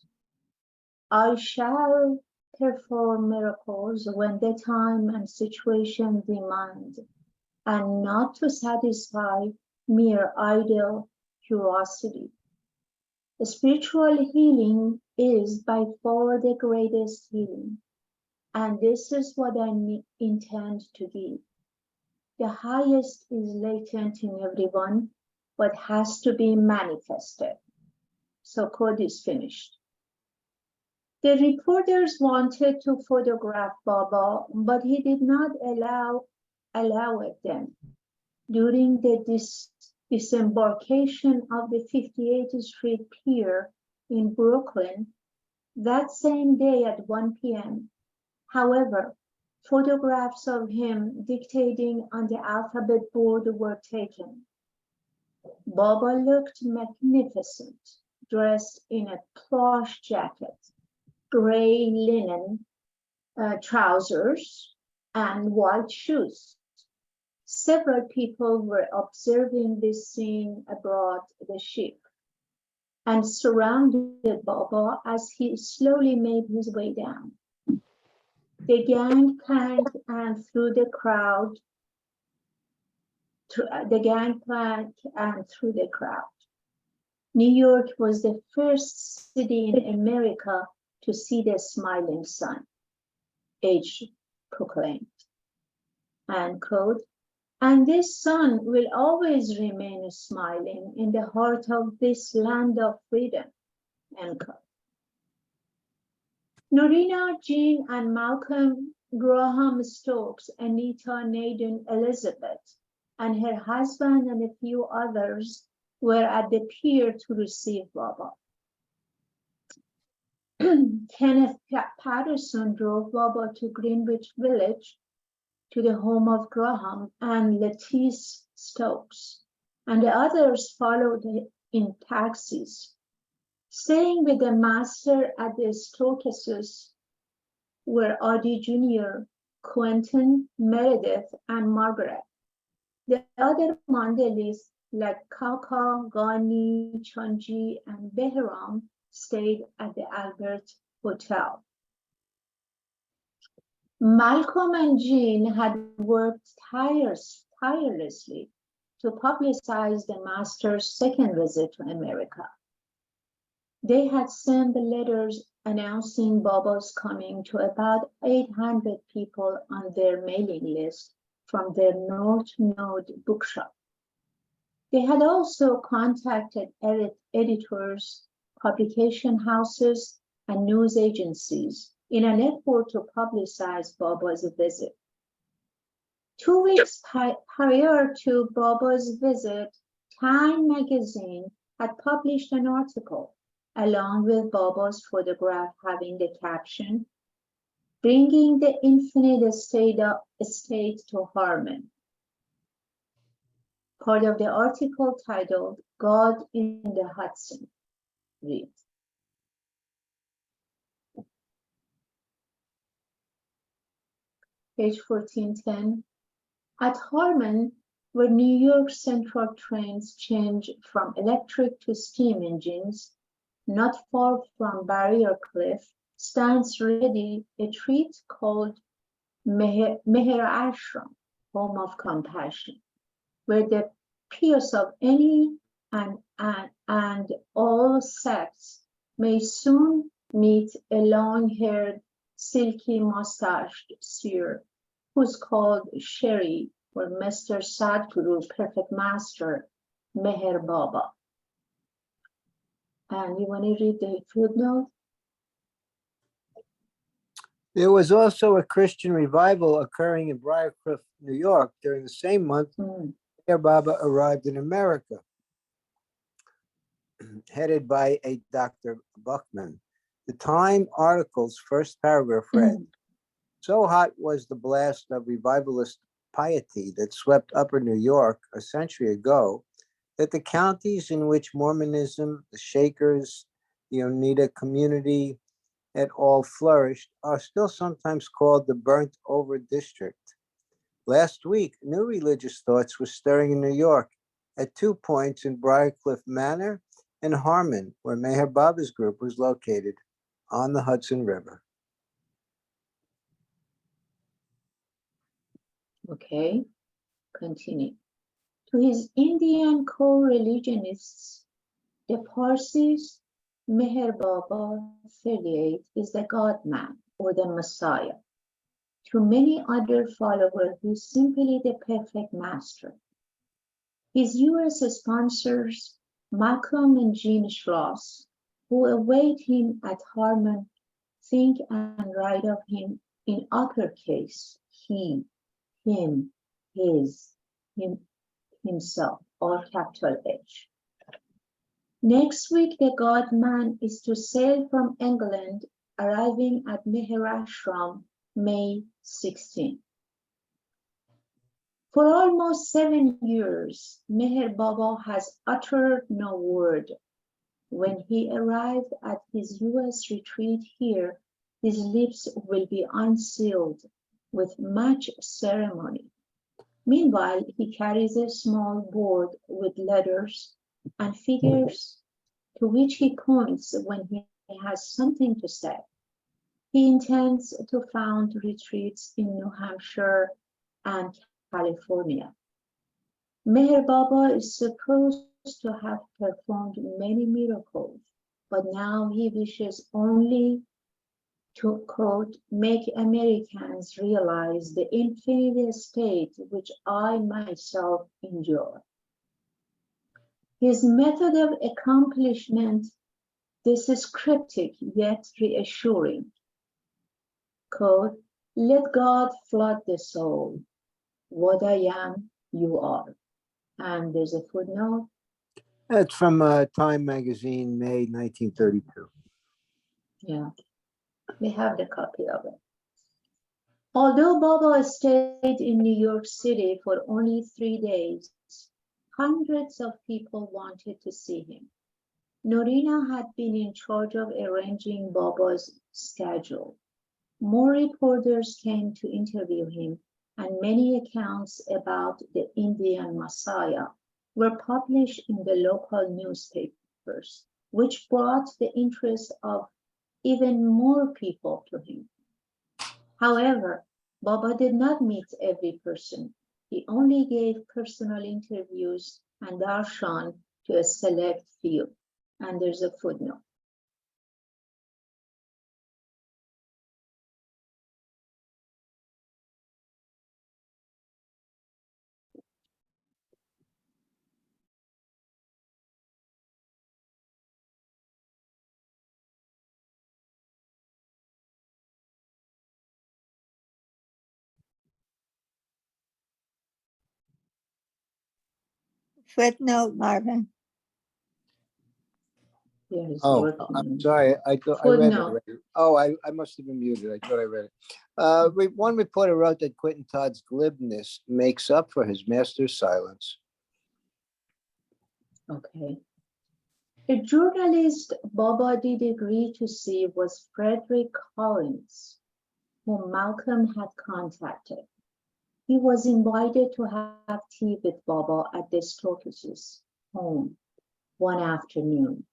I shall perform miracles when the time and situation demand, and not to satisfy mere idle curiosity. Spiritual healing is by far the greatest healing, and this is what I intend to give. The highest is latent in everyone, but has to be manifested. So quote is finished. The reporters wanted to photograph Baba, but he did not allow it them. During the disembarkation of the 58th Street Pier in Brooklyn, that same day at 1 p.m., however, photographs of him dictating on the alphabet board were taken. Baba looked magnificent, dressed in a plush jacket, gray linen trousers, and white shoes. Several people were observing this scene aboard the ship and surrounded Baba as he slowly made his way down. The gangplank and through the crowd. New York was the first city in America to see the smiling sun, H proclaimed. And quote, and this sun will always remain smiling in the heart of this land of freedom, end quote. Norina, Jean, and Malcolm Graham Stokes, Anita Naden Elizabeth, and her husband and a few others were at the pier to receive Baba. Kenneth Patterson drove Baba to Greenwich Village, to the home of Graham and Lettice Stokes, and the others followed in taxis. Staying with the master at the Stokeses were Audie Jr., Quentin, Meredith, and Margaret. The other Mandalis like Kaka, Ghani, Chanji, and Behram stayed at the Albert Hotel. Malcolm and Jean had worked tirelessly to publicize the master's second visit to America. They had sent letters announcing Baba's coming to about 800 people on their mailing list from their North Node bookshop. They had also contacted editors, publication houses, and news agencies in an effort to publicize Baba's visit. 2 weeks prior to Baba's visit, Time magazine had published an article along with Baba's photograph having the caption, "Bringing the Infinite State to Harmony." Part of the article titled, "God in the Hudson," reads, page 1410, at Harmon, where New York Central trains change from electric to steam engines, not far from Barrier Cliff, stands ready a treat called MEHER Ashram, Home of Compassion, where the pious of any and all sects may soon meet a long-haired, silky mustached seer who's called Sherry or Mr. Sadhguru, Perfect Master, Meher Baba. And you want to read the footnote? There was also a Christian revival occurring in Briarcliff, New York during the same month. Meher Baba arrived in America, headed by a Dr. Buckman. The Time article's first paragraph read, "So hot was the blast of revivalist piety that swept upper New York a century ago that the counties in which Mormonism, the Shakers, the Oneida community et al. Flourished are still sometimes called the burnt over district. Last week, new religious thoughts were stirring in New York at 2 points in Briarcliff Manor and Harmon, where Meher Baba's group was located on the Hudson River." Okay, continue. To his Indian co-religionists, the Parsis, Meher Baba 38 is the God-man or the Messiah. To many other followers, he is simply the perfect master. His US sponsors, Malcolm and Jean Schloss, who await him at Harmon, think and write of him in uppercase, he, him, his, himself, all capital H. Next week, the God-man is to sail from England, arriving at Meher Ashram, May 16. For almost 7 years, Meher Baba has uttered no word. When he arrived at his US retreat here, his lips will be unsealed with much ceremony. Meanwhile, he carries a small board with letters and figures to which he points when he has something to say. He intends to found retreats in New Hampshire and California. Meher Baba is supposed to have performed many miracles, but now he wishes only to, quote, make Americans realize the infinite state which I myself enjoy. His method of accomplishment, this is cryptic yet reassuring. Quote, let God flood the soul. What I am, you are. And there's a footnote. That's from Time magazine, May 1932. Yeah, we have the copy of it. Although Baba stayed in New York City for only 3 days, hundreds of people wanted to see him. Norina had been in charge of arranging Baba's schedule. More reporters came to interview him, and many accounts about the Indian Messiah were published in the local newspapers, which brought the interest of even more people to him. However, Baba did not meet every person. He only gave personal interviews and darshan to a select few. And there's a footnote. Footnote, Marvin. Here is Oh, working. I'm sorry. I thought I read it Footnote. already. Oh, I must have been muted. I thought I read it. One reporter wrote that Quentin Todd's glibness makes up for his master's silence. Okay. A journalist Baba did agree to see was Frederick Collins, whom Malcolm had contacted. He was invited to have tea with Baba at the Stokes' home one afternoon.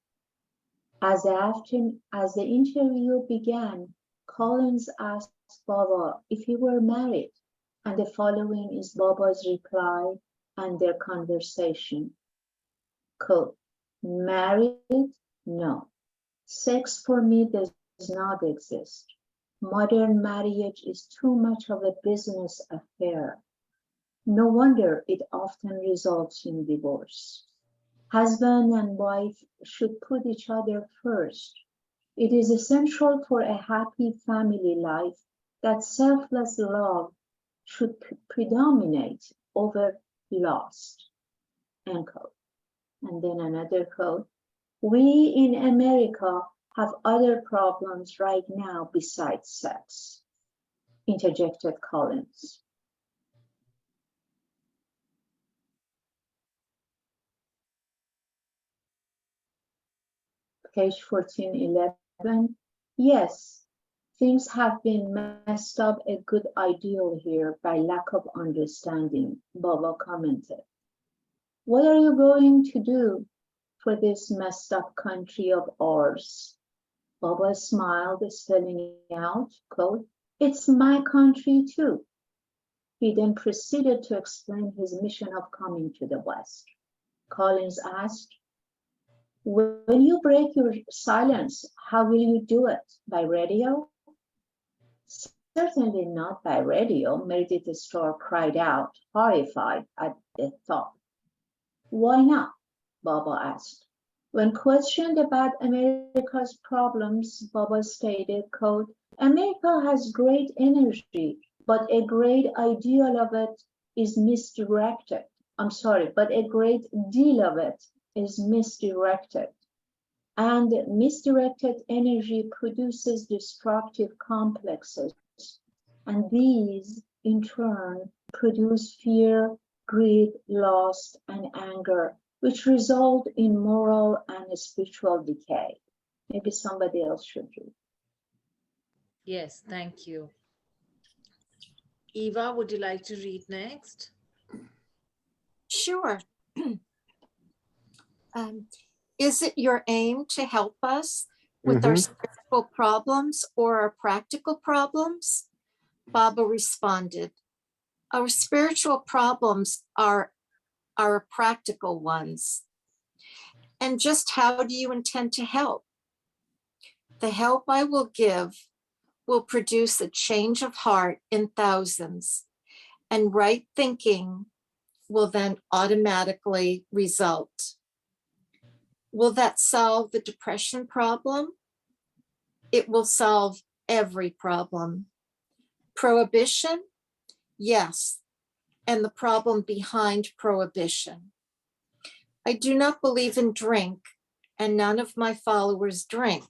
As the interview began, Collins asked Baba if he were married, and the following is Baba's reply and their conversation. Quote, married? No. Sex for me does not exist. Modern marriage is too much of a business affair. No wonder it often results in divorce. Husband and wife should put each other first. It is essential for a happy family life that selfless love should predominate over lust. End quote. And then another quote. We in America have other problems right now besides sex, interjected Collins. Page 1411. Yes, things have been messed up a good ideal here by lack of understanding, Baba commented. What are you going to do for this messed up country of ours? Baba smiled, spelling out, quote, it's my country too. He then proceeded to explain his mission of coming to the West. Collins asked, when you break your silence, how will you do it? By radio? Certainly not by radio, Meredith Starr cried out, horrified at the thought. Why not? Baba asked. When questioned about America's problems, Baba stated, quote, America has great energy, but a great ideal of it is misdirected. But a great deal of it is misdirected. And misdirected energy produces destructive complexes. And these, in turn, produce fear, greed, lust, and anger, which result in moral and spiritual decay. Maybe somebody else should read. Yes, thank you. Eva, would you like to read next? Sure. Is it your aim to help us with our spiritual problems or our practical problems? Baba responded, our spiritual problems are our practical ones. And just how do you intend to help? The help I will give will produce a change of heart in thousands, and right thinking will then automatically result. Will that solve the depression problem? It will solve every problem. Prohibition? Yes, and the problem behind prohibition. I do not believe in drink, and none of my followers drink.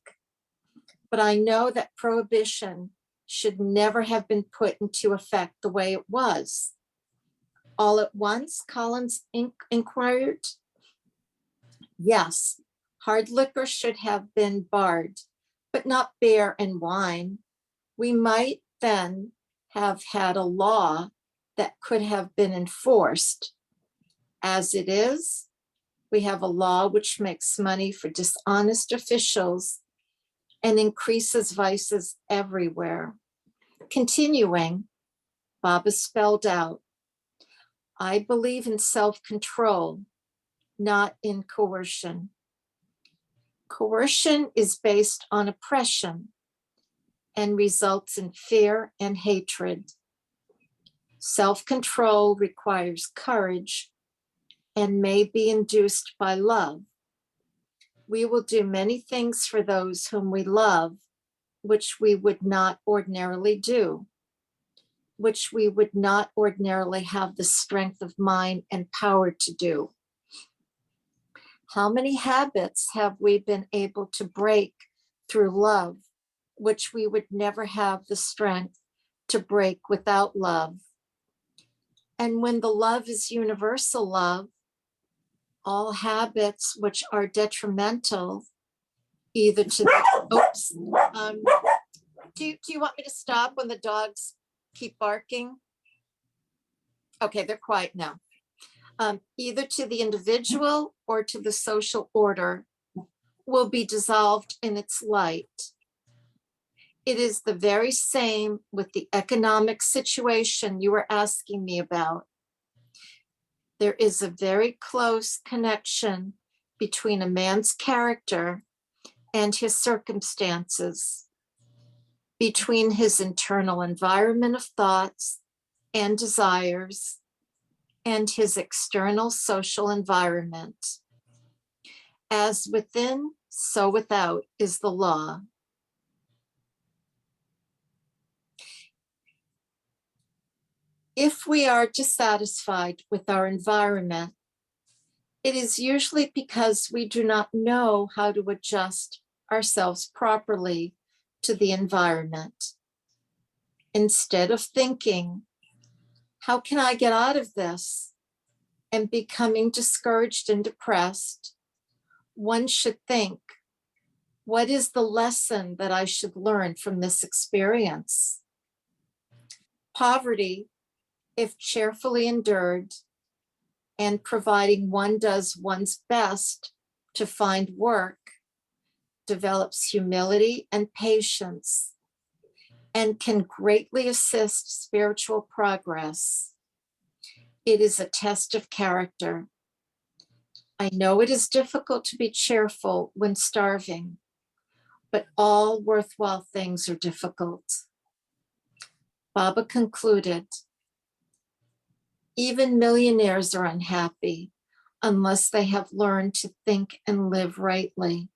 But I know that prohibition should never have been put into effect the way it was. All at once, Collins inquired. Yes, hard liquor should have been barred, but not beer and wine. We might then have had a law that could have been enforced. As it is, we have a law which makes money for dishonest officials and increases vices everywhere. Continuing, Baba spelled out, I believe in self-control, not in coercion. Coercion is based on oppression and results in fear and hatred. Self-control requires courage and may be induced by love. We will do many things for those whom we love, which we would not ordinarily do, which we would not ordinarily have the strength of mind and power to do. How many habits have we been able to break through love, which we would never have the strength to break without love? And when the love is universal love, all habits which are detrimental, either to the, do you want me to stop when the dogs keep barking? Okay, they're quiet now. Either to the individual or to the social order will be dissolved in its light. It is the very same with the economic situation you were asking me about. There is a very close connection between a man's character and his circumstances. between his internal environment of thoughts and desires and his external social environment. As within, so without is the law. If we are dissatisfied with our environment, it is usually because we do not know how to adjust ourselves properly to the environment. Instead of thinking, how can I get out of this? And becoming discouraged and depressed, one should think, what is the lesson that I should learn from this experience? Poverty, if cheerfully endured, and providing one does one's best to find work, develops humility and patience, and can greatly assist spiritual progress. It is a test of character. I know it is difficult to be cheerful when starving, but all worthwhile things are difficult. Baba concluded, even millionaires are unhappy unless they have learned to think and live rightly.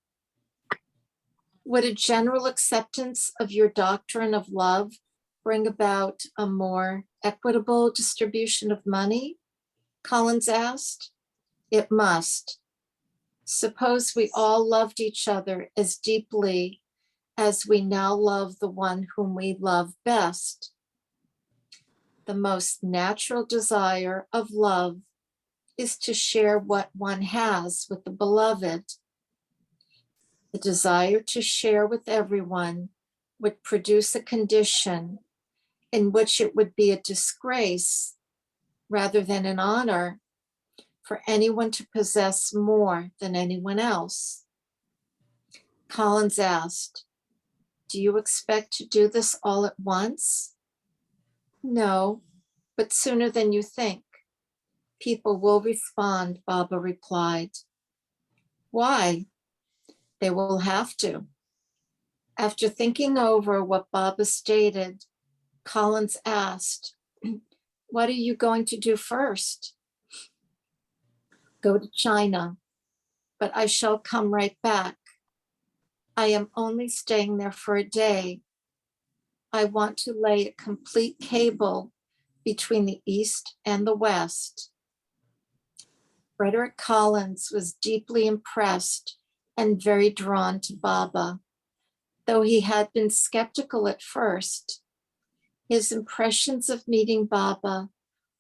Would a general acceptance of your doctrine of love bring about a more equitable distribution of money? Collins asked. It must. Suppose we all loved each other as deeply as we now love the one whom we love best. The most natural desire of love is to share what one has with the beloved. The desire to share with everyone would produce a condition in which it would be a disgrace rather than an honor for anyone to possess more than anyone else. Collins asked, do you expect to do this all at once? No, but sooner than you think. People will respond, Baba replied. Why? They will have to. After thinking over what Baba stated, Collins asked, what are you going to do first? Go to China, but I shall come right back. I am only staying there for a day. I want to lay a complete cable between the East and the West. Frederick Collins was deeply impressed and very drawn to Baba. Though he had been skeptical at first, his impressions of meeting Baba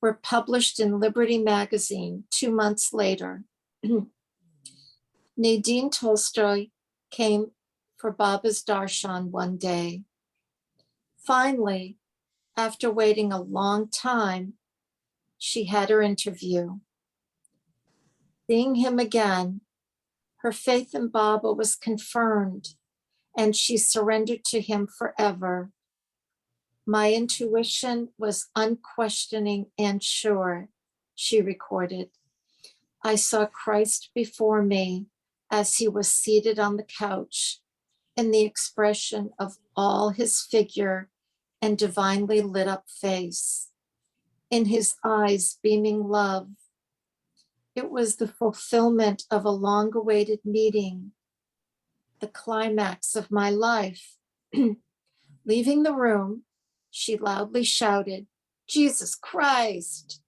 were published in Liberty magazine 2 months later. Nadine Tolstoy came for Baba's darshan one day. Finally, after waiting a long time, she had her interview. Seeing him again, her faith in Baba was confirmed, and she surrendered to him forever. My intuition was unquestioning and sure, she recorded. I saw Christ before me as he was seated on the couch, in the expression of all his figure and divinely lit up face, in his eyes beaming love. It was the fulfillment of a long-awaited meeting, the climax of my life. Leaving the room, she loudly shouted, Jesus Christ!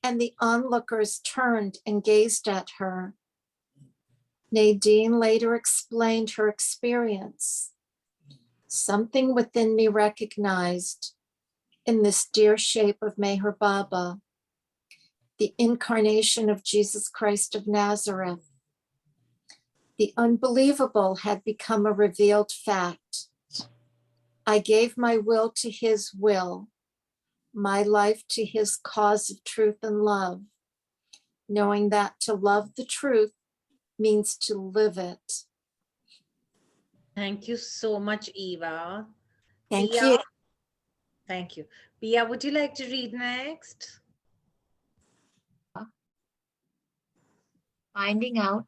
And the onlookers turned and gazed at her. Nadine later explained her experience. Something within me recognized, in this dear shape of Meher Baba, the incarnation of Jesus Christ of Nazareth. The unbelievable had become a revealed fact. I gave my will to his will, my life to his cause of truth and love, knowing that to love the truth means to live it. Thank you so much, Eva. Thank Pia? you. Thank you. Pia, would you like to read next? Finding out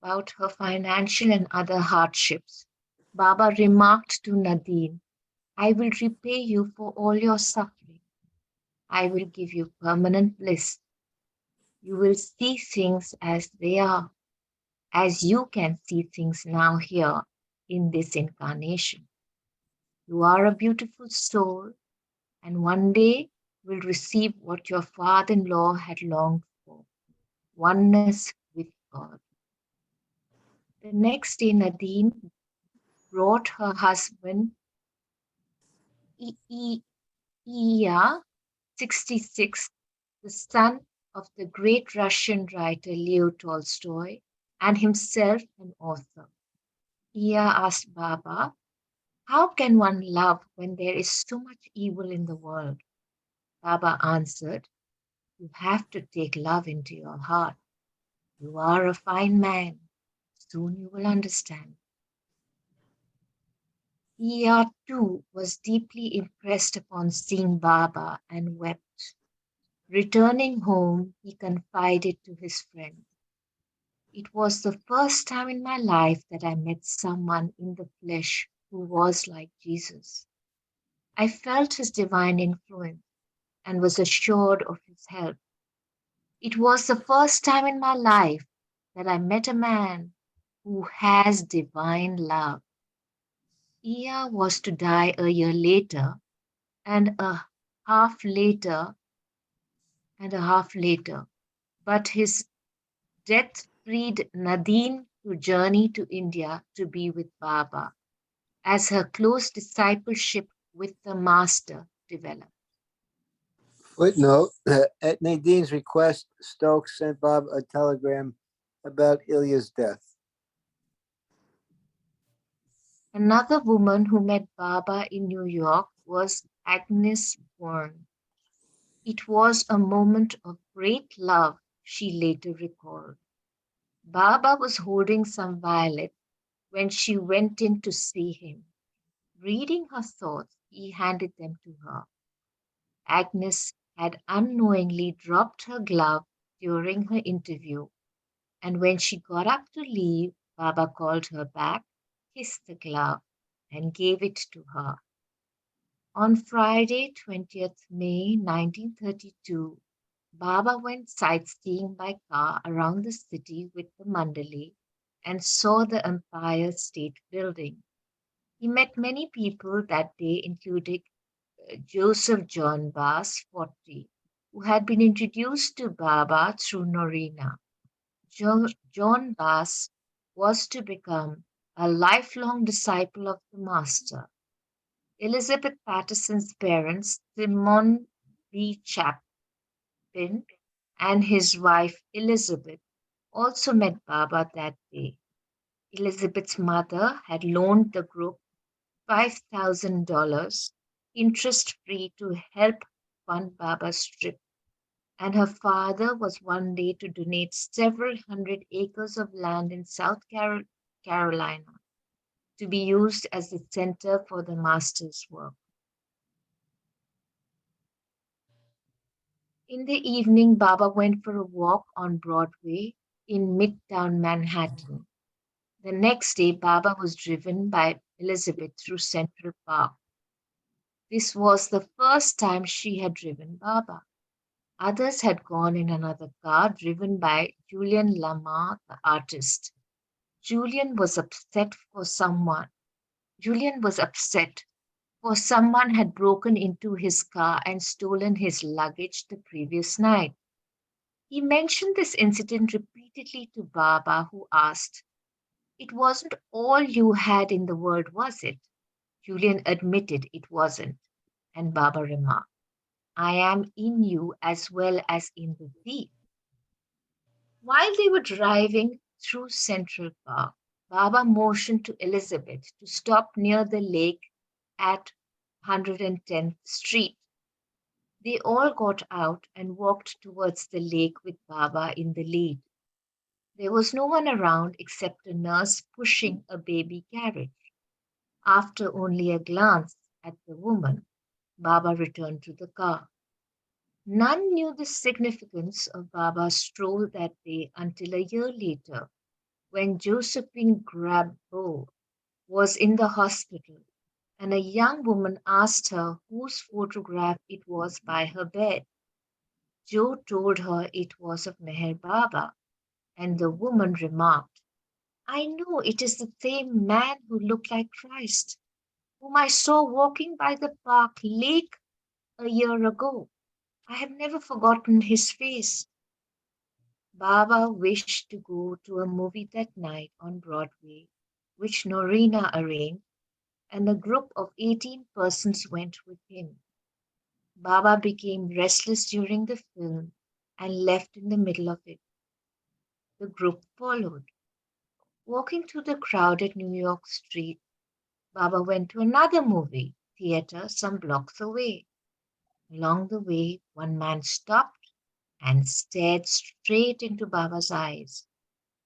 about her financial and other hardships, Baba remarked to Nadine, I will repay you for all your suffering. I will give you permanent bliss. You will see things as they are, as you can see things now here in this incarnation. You are a beautiful soul, and one day will receive what your father-in-law had longed for, oneness with God. The next day, Nadine brought her husband, Iya, 66, the son of the great Russian writer Leo Tolstoy, and himself an author. Iya asked Baba, how can one love when there is so much evil in the world? Baba answered, you have to take love into your heart. You are a fine man. Soon you will understand. Iya too was deeply impressed upon seeing Baba and wept. Returning home, he confided to his friend, it was the first time in my life that I met someone in the flesh who was like Jesus. I felt his divine influence and was assured of his help. It was the first time in my life that I met a man who has divine love. Ia was to die a year later and a half later, but his death freed Nadine to journey to India to be with Baba as her close discipleship with the Master developed. Footnote, at Nadine's request, Stokes sent Bob a telegram about Ilya's death. Another woman who met Baba in New York was Agnes Bourne. It was a moment of great love, she later recalled. Baba was holding some violets when she went in to see him. Reading her thoughts, he handed them to her. Agnes had unknowingly dropped her glove during her interview, and when she got up to leave, Baba called her back, kissed the glove, and gave it to her. On Friday, 20th May 1932, Baba went sightseeing by car around the city with the Mandali and saw the Empire State Building. He met many people that day, including Joseph John Bass, 40, who had been introduced to Baba through Norina. John Bass was to become a lifelong disciple of the Master. Elizabeth Patterson's parents, Simon B. Chapin, and his wife Elizabeth, also met Baba that day. Elizabeth's mother had loaned the group $5,000 interest-free to help fund Baba's trip, and her father was one day to donate several hundred acres of land in South Carolina to be used as the center for the Master's work. In the evening, Baba went for a walk on Broadway in Midtown Manhattan. The next day, Baba was driven by Elizabeth through Central Park. This was the first time she had driven Baba. Others had gone in another car driven by Julian Lamar, the artist. Julian was upset for someone had broken into his car and stolen his luggage the previous night. He mentioned this incident repeatedly to Baba, who asked, "It wasn't all you had in the world, was it?" Julian admitted it wasn't, and Baba remarked, "I am in you as well as in the thief." While they were driving through Central Park, Baba motioned to Elizabeth to stop near the lake at 110th Street. They all got out and walked towards the lake with Baba in the lead. There was no one around except a nurse pushing a baby carriage. After only a glance at the woman, Baba returned to the car. None knew the significance of Baba's stroll that day until a year later, when Josephine Grabo was in the hospital. and a young woman asked her whose photograph it was by her bed. Jo told her it was of Meher Baba, and the woman remarked, I know it is the same man who looked like Christ, whom I saw walking by the park lake a year ago. I have never forgotten his face. Baba wished to go to a movie that night on Broadway, which Norina arranged, and a group of 18 persons went with him. Baba became restless during the film and left in the middle of it. The group followed. Walking through the crowded New York street, Baba went to another movie theater some blocks away. Along the way, one man stopped and stared straight into Baba's eyes,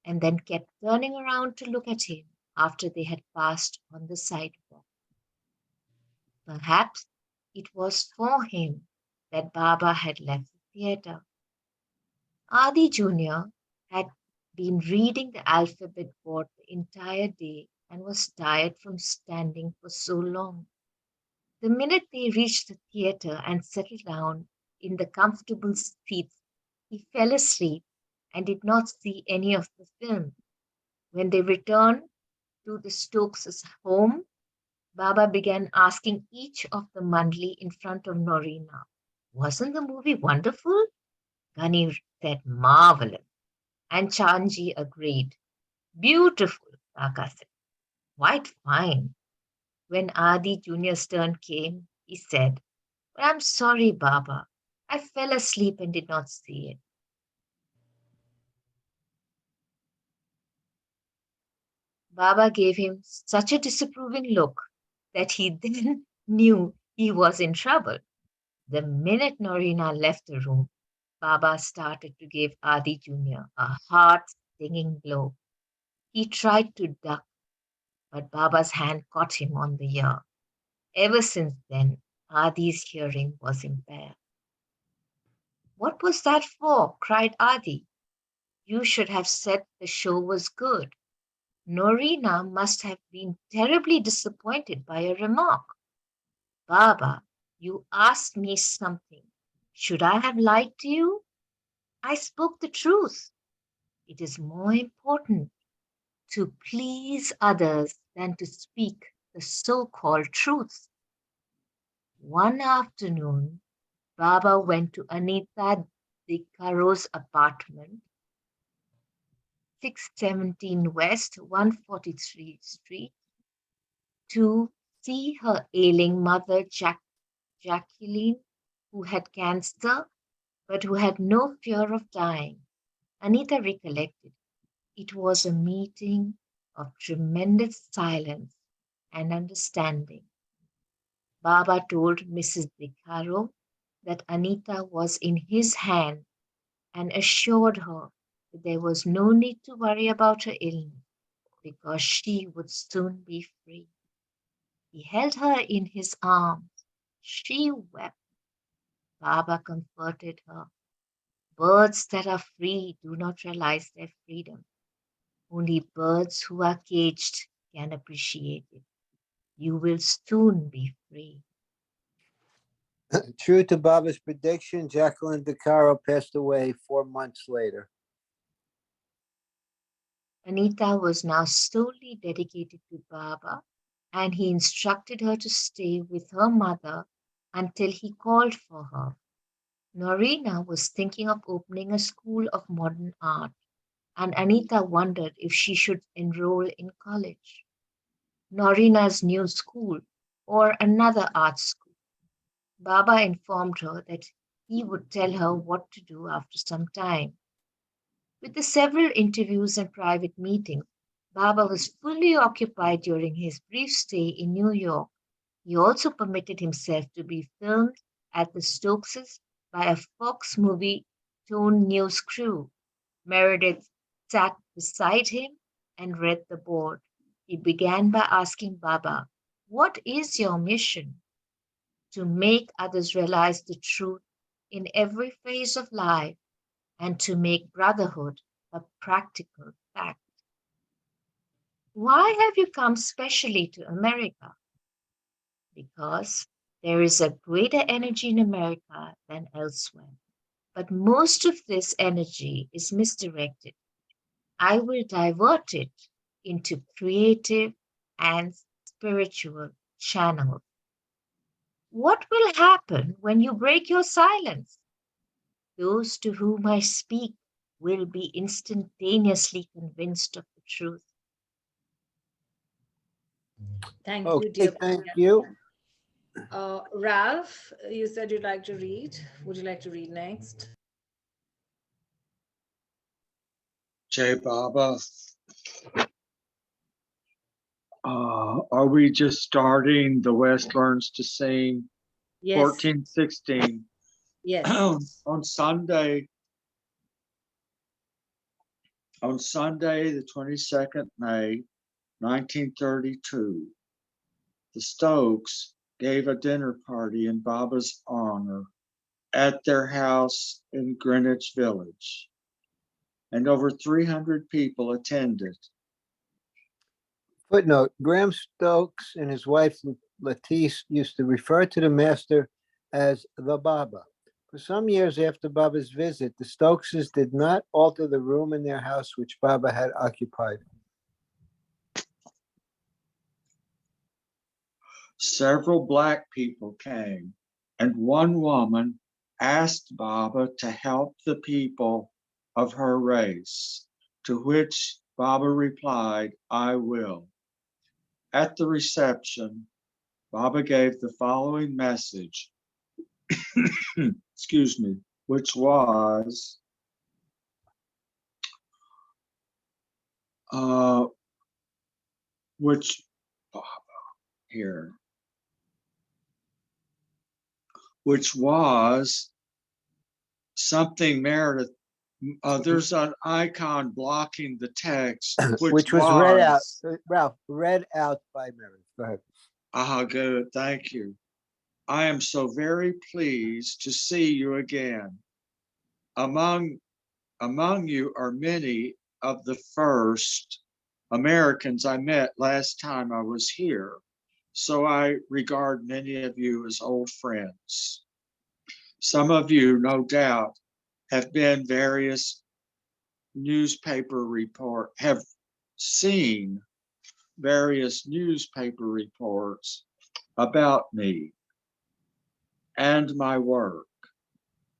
and then kept turning around to look at him after they had passed on the sidewalk. Perhaps it was for him that Baba had left the theater. Adi Jr. had been reading the alphabet board the entire day and was tired from standing for so long. The minute they reached the theater and settled down in the comfortable seats, he fell asleep and did not see any of the film. When they returned to the Stokes' home, Baba began asking each of the Mandli in front of Norina, wasn't the movie wonderful? Gani said, marvelous. And Chanji agreed. Beautiful, Kaka said. Quite fine. When Adi Jr.'s turn came, he said, but I'm sorry, Baba. I fell asleep and did not see it. Baba gave him such a disapproving look that he then knew he was in trouble. The minute Norina left the room, Baba started to give Adi Jr. a hard, stinging blow. He tried to duck, but Baba's hand caught him on the ear. Ever since then, Adi's hearing was impaired. What was that for? Cried Adi. You should have said the show was good. Norina must have been terribly disappointed by a remark. Baba, you asked me something. Should I have lied to you? I spoke the truth. It is more important to please others than to speak the so-called truth. One afternoon, Baba went to Anita Dikaro's apartment, 617 West, 143 Street, to see her ailing mother, Jacqueline, who had cancer but who had no fear of dying. Anita recollected. It was a meeting of tremendous silence and understanding. Baba told Mrs. Dicaro that Anita was in his hand and assured her that there was no need to worry about her illness because she would soon be free. He held her in his arms. She wept. Baba comforted her. Birds that are free do not realize their freedom. Only birds who are caged can appreciate it. You will soon be free. True to Baba's prediction, Jacqueline DeCaro passed away 4 months later. Anita was now solely dedicated to Baba, and he instructed her to stay with her mother until he called for her. Norina was thinking of opening a school of modern art, and Anita wondered if she should enroll in college. Norina's new school or another art school. Baba informed her that he would tell her what to do after some time. With the several interviews and private meetings, Baba was fully occupied during his brief stay in New York. He also permitted himself to be filmed at the Stokeses by a Fox movie Tone News crew. Meredith sat beside him and read the board. He began by asking Baba, what is your mission? To make others realize the truth in every phase of life and to make brotherhood a practical fact. Why have you come specially to America? because there is a greater energy in America than elsewhere. But most of this energy is misdirected. I will divert it into creative and spiritual channels. What will happen when you break your silence? Those to whom I speak will be instantaneously convinced of the truth. Thank you, Okay, dear. thank you. Ralph, you said you'd like to read. Would you like to read next? Jai Baba, are we just starting The West Learns to Sing Yes. 1416? Yes. On Sunday, the 22nd May, 1932, the Stokes gave a dinner party in Baba's honor at their house in Greenwich Village, and over 300 people attended. Footnote, Graham Stokes and his wife Lettice used to refer to the master as the Baba. For some years after Baba's visit, the Stokeses did not alter the room in their house which Baba had occupied. Several Black people came, and one woman asked Baba to help the people of her race, to which Baba replied, "I will." At the reception, Baba gave the following message, excuse me, which was, which was something, Meredith. There's an icon blocking the text, which was read out, Ralph, read out by Meredith. Go ahead. Good, thank you. I am so very pleased to see you again. Among you are many of the first Americans I met last time I was here, so I regard many of you as old friends. Some of you, no doubt, have been various have seen various newspaper reports about me and my work.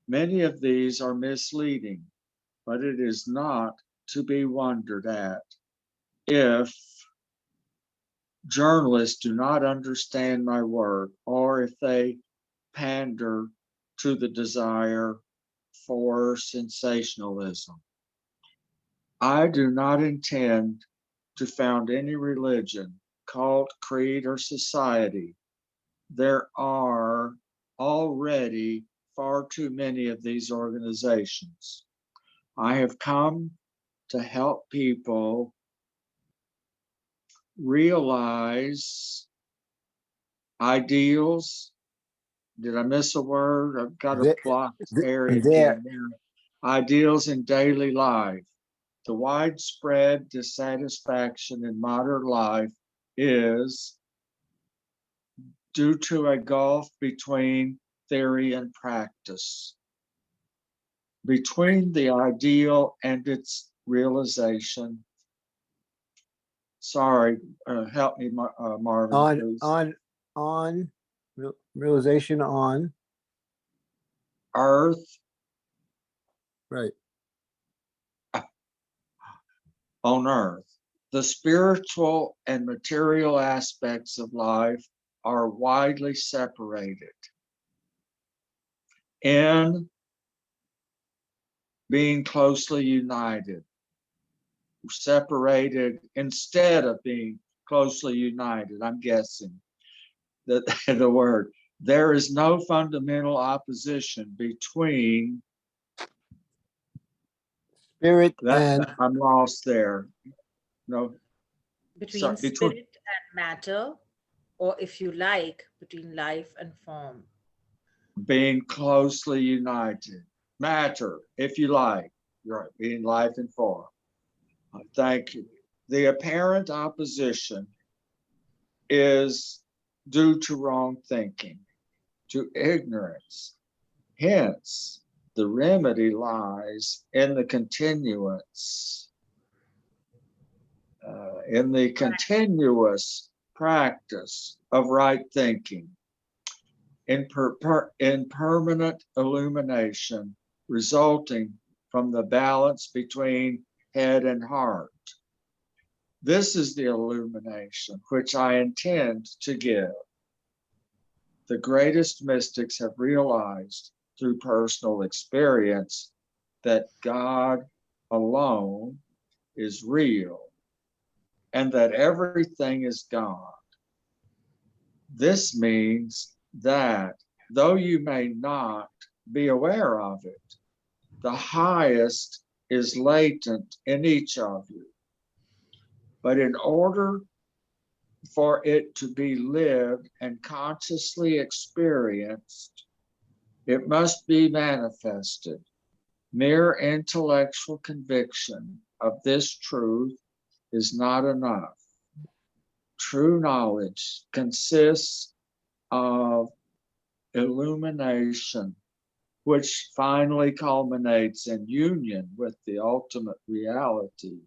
Many of these are misleading, but it is not to be wondered at if journalists do not understand my work or if they pander to the desire for sensationalism. I do not intend to found any religion, cult, creed, or society. There are already far too many of these organizations. I have come to help people realize ideals. Did I miss a word? I've got a blocked area there. Ideals in daily life. The widespread dissatisfaction in modern life is due to a gulf between theory and practice, between the ideal and its realization. Sorry, help me, Marvin, please. On realization on Earth. Right. On earth. The spiritual and material aspects of life are widely separated. In being closely united, separated instead of being closely united, I'm guessing that the word. There is no fundamental opposition between spirit and I'm lost there. No. Between spirit and matter, or if you like, between life and form. Being closely united. Matter, if you like. Right, being life and form. Thank you. The apparent opposition is due to wrong thinking, to ignorance. Hence, the remedy lies in the continuous practice of right thinking, in permanent illumination resulting from the balance between head and heart. This is the illumination which I intend to give. The greatest mystics have realized through personal experience that God alone is real and that everything is God. This means that though you may not be aware of it, the highest is latent in each of you. But in order for it to be lived and consciously experienced, it must be manifested. Mere intellectual conviction of this truth is not enough. True knowledge consists of illumination, which finally culminates in union with the ultimate reality.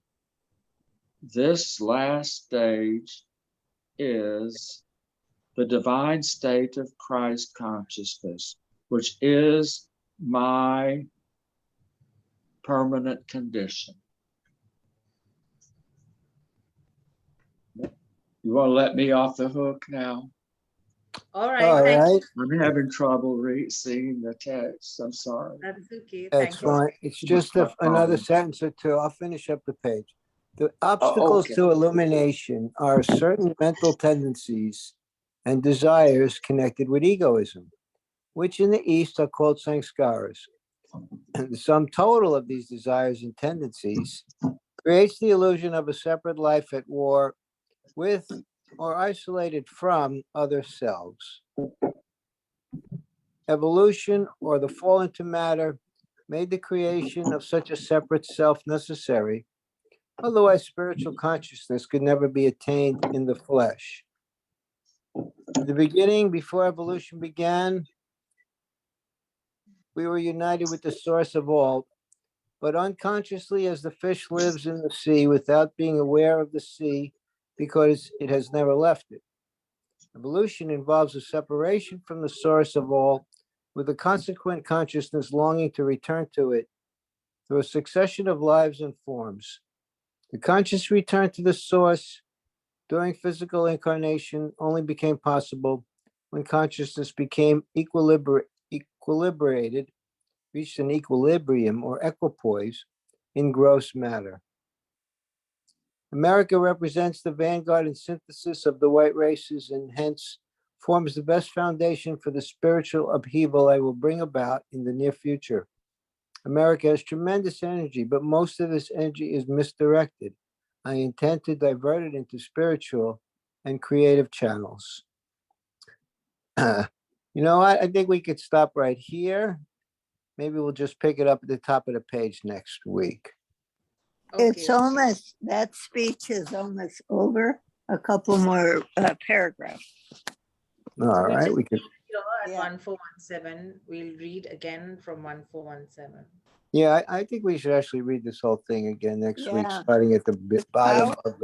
This last stage is the divine state of Christ consciousness, which is my permanent condition. You want to let me off the hook now? All right. All Thank you. right, I'm having trouble seeing the text. I'm sorry. That's okay. that's Thank you. fine. It's just another sentence or two. I'll finish up the page. The obstacles okay. to illumination are certain mental tendencies and desires connected with egoism, which in the East are called sanskaras. And the sum total of these desires and tendencies creates the illusion of a separate life at war with or isolated from other selves. Evolution, or the fall into matter, made the creation of such a separate self necessary. Otherwise, spiritual consciousness could never be attained in the flesh. In the beginning, before evolution began, we were united with the source of all, but unconsciously, as the fish lives in the sea without being aware of the sea because it has never left it. Evolution involves a separation from the source of all, with a consequent consciousness longing to return to it through a succession of lives and forms. The conscious return to the source during physical incarnation only became possible when consciousness became equilibrated, reached an equilibrium or equipoise in gross matter. America represents the vanguard and synthesis of the white races and hence forms the best foundation for the spiritual upheaval I will bring about in the near future. America has tremendous energy, but most of this energy is misdirected. I intend to divert it into spiritual and creative channels. You know what? I think we could stop right here. Maybe we'll just pick it up at the top of the page next week. It's Okay. almost, that speech is almost over. A couple more paragraphs. All So right, we could. Here at Yeah. 1417, we'll read again from 1417. Yeah, I think we should actually read this whole thing again next week, Yeah. starting at the bottom How- of